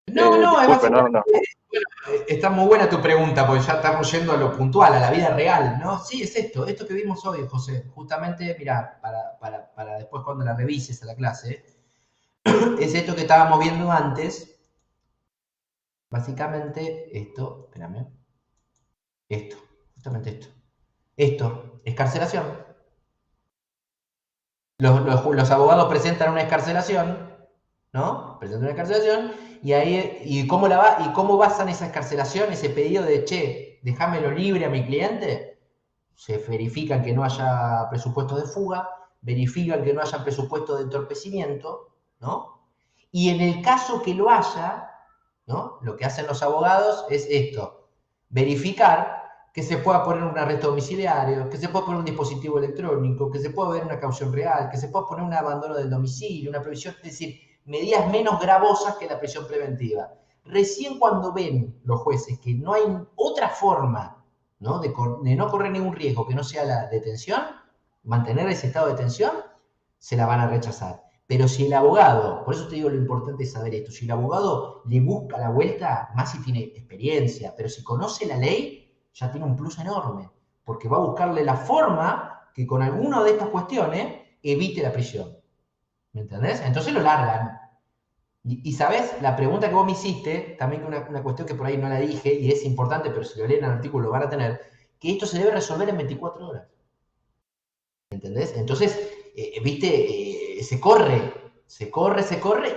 No, Disculpe, no. Está muy buena tu pregunta, porque ya estamos yendo a lo puntual, a la vida real, ¿no? Sí, es esto que vimos hoy, José. Justamente, mira, para después cuando la revises a la clase, es esto que estábamos viendo antes. Básicamente, espérame. Justamente esto. Esto, escarcelación. Los abogados presentan una escarcelación, ¿no? Presentan una escarcelación y cómo basan esa escarcelación, ese pedido de, che, déjamelo libre a mi cliente. Se verifican que no haya presupuesto de fuga, verifican que no haya presupuesto de entorpecimiento, ¿no? Y en el caso que lo haya, ¿no? Lo que hacen los abogados es esto, verificar que se pueda poner un arresto domiciliario, que se pueda poner un dispositivo electrónico, que se pueda ver una caución real, que se pueda poner un abandono del domicilio, una previsión, es decir, medidas menos gravosas que la prisión preventiva. Recién cuando ven los jueces que no hay otra forma, ¿no? De no correr ningún riesgo que no sea la detención, mantener ese estado de detención, se la van a rechazar. Pero si el abogado, por eso te digo lo importante es saber esto, si el abogado le busca la vuelta, más si tiene experiencia, pero si conoce la ley, ya tiene un plus enorme, porque va a buscarle la forma que con alguna de estas cuestiones evite la prisión. ¿Me entendés? Entonces lo largan. Y sabes, la pregunta que vos me hiciste, también una cuestión que por ahí no la dije, y es importante, pero si lo leen en el artículo lo van a tener, que esto se debe resolver en 24 horas. ¿Entendés? Entonces, viste, se corre,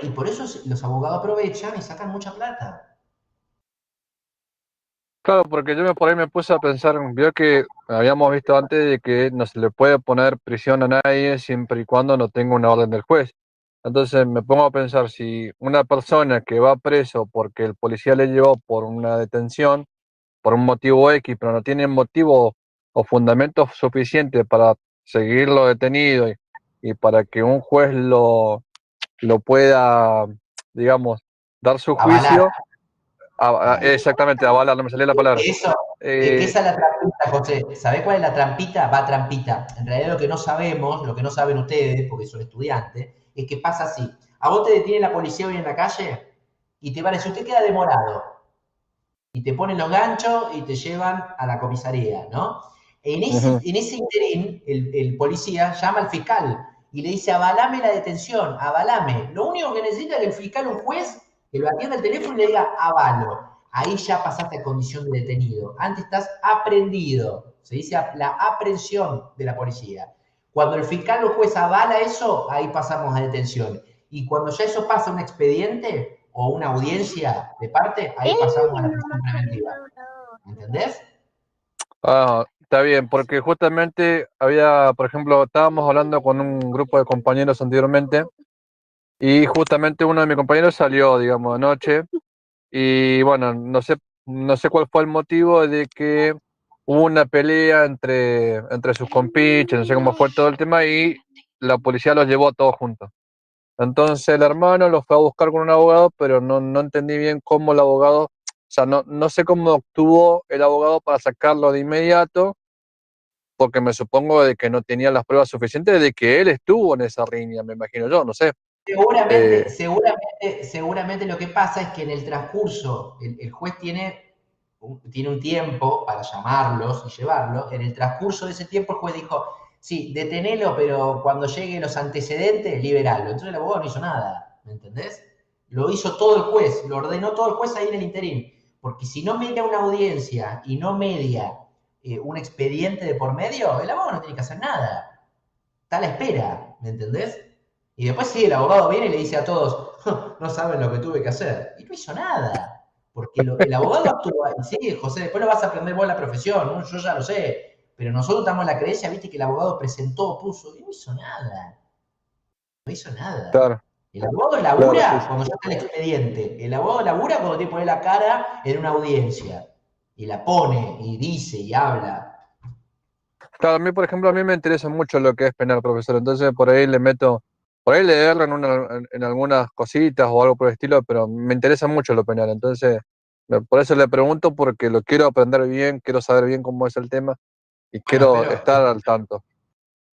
y por eso los abogados aprovechan y sacan mucha plata. Claro, porque yo por ahí me puse a pensar, vio que habíamos visto antes de que no se le puede poner prisión a nadie siempre y cuando no tenga una orden del juez. Entonces me pongo a pensar, si una persona que va preso porque el policía le llevó por una detención, por un motivo X, pero no tiene motivo o fundamento suficiente para seguirlo detenido y para que un juez lo pueda, digamos, dar su Avalar. juicio. Exactamente, avalar, no me salía la palabra. Eso, es que esa es la trampita, José. ¿Sabés cuál es la trampita? Va trampita. En realidad lo que no sabemos, lo que no saben ustedes, porque son estudiantes, es que pasa así. A vos te detiene la policía hoy en la calle y te van a decir, usted queda demorado. Y te ponen los ganchos y te llevan a la comisaría, ¿no? En ese interín, el policía llama al fiscal y le dice, avalame la detención, avalame. Lo único que necesita es que el fiscal, un juez, que lo atienda el teléfono y le diga, avalo. Ahí ya pasaste a condición de detenido. Antes estás aprendido. Se dice la aprehensión de la policía. Cuando el fiscal o juez avala eso, ahí pasamos a detención. Y cuando ya eso pasa a un expediente o una audiencia de parte, ahí pasamos a la prisión preventiva. ¿Entendés? Ah, está bien, porque justamente había, por ejemplo, estábamos hablando con un grupo de compañeros anteriormente y justamente uno de mis compañeros salió, digamos, anoche y bueno, no sé cuál fue el motivo de que hubo una pelea entre sus compinches, no sé cómo fue todo el tema y la policía los llevó a todos juntos. Entonces el hermano los fue a buscar con un abogado, pero no entendí bien cómo el abogado, o sea, no sé cómo obtuvo el abogado para sacarlo de inmediato, porque me supongo de que no tenía las pruebas suficientes de que él estuvo en esa riña, me imagino yo, no sé. Seguramente lo que pasa es que en el transcurso, el juez tiene un tiempo para llamarlos y llevarlos. En el transcurso de ese tiempo el juez dijo, sí, detenelo, pero cuando lleguen los antecedentes, liberalo. Entonces el abogado no hizo nada, ¿me entendés? Lo hizo todo el juez, lo ordenó todo el juez ahí en el interín. Porque si no media una audiencia y no media un expediente de por medio, el abogado no tiene que hacer nada. Está a la espera, ¿me entendés? Y después sí, el abogado viene y le dice a todos, no saben lo que tuve que hacer. Y no hizo nada. Porque el abogado actúa, y sí, José, después lo vas a aprender vos la profesión, ¿no? Yo ya lo sé. Pero nosotros estamos en la creencia, viste, que el abogado presentó, puso, y no hizo nada. No hizo nada. Claro. El abogado labura Claro, sí. cuando ya está el expediente. El abogado labura cuando te pone la cara en una audiencia. Y la pone, y dice, y habla. Claro, a mí, por ejemplo, a mí me interesa mucho lo que es penal, profesor, entonces por ahí le meto, por ahí le erro en algunas cositas o algo por el estilo, pero me interesa mucho lo penal, entonces por eso le pregunto, porque lo quiero aprender bien, quiero saber bien cómo es el tema y quiero estar al tanto.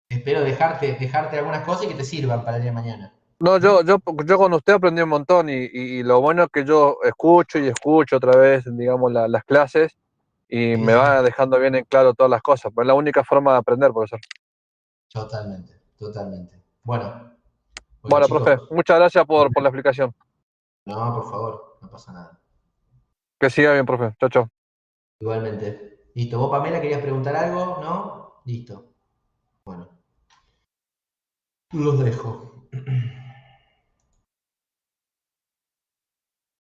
Espero dejarte algunas cosas y que te sirvan para el día de mañana. No, yo con usted aprendí un montón y lo bueno es que yo escucho y escucho otra vez, digamos, las clases y me va dejando bien en claro todas las cosas, pues es la única forma de aprender, profesor. Totalmente. Bueno, chicos, profe, muchas gracias por la explicación. No, por favor, no pasa nada. Que siga bien, profe. Chao, chao. Igualmente. Listo. ¿Vos, Pamela, querías preguntar algo? ¿No? Listo. Bueno. Los dejo.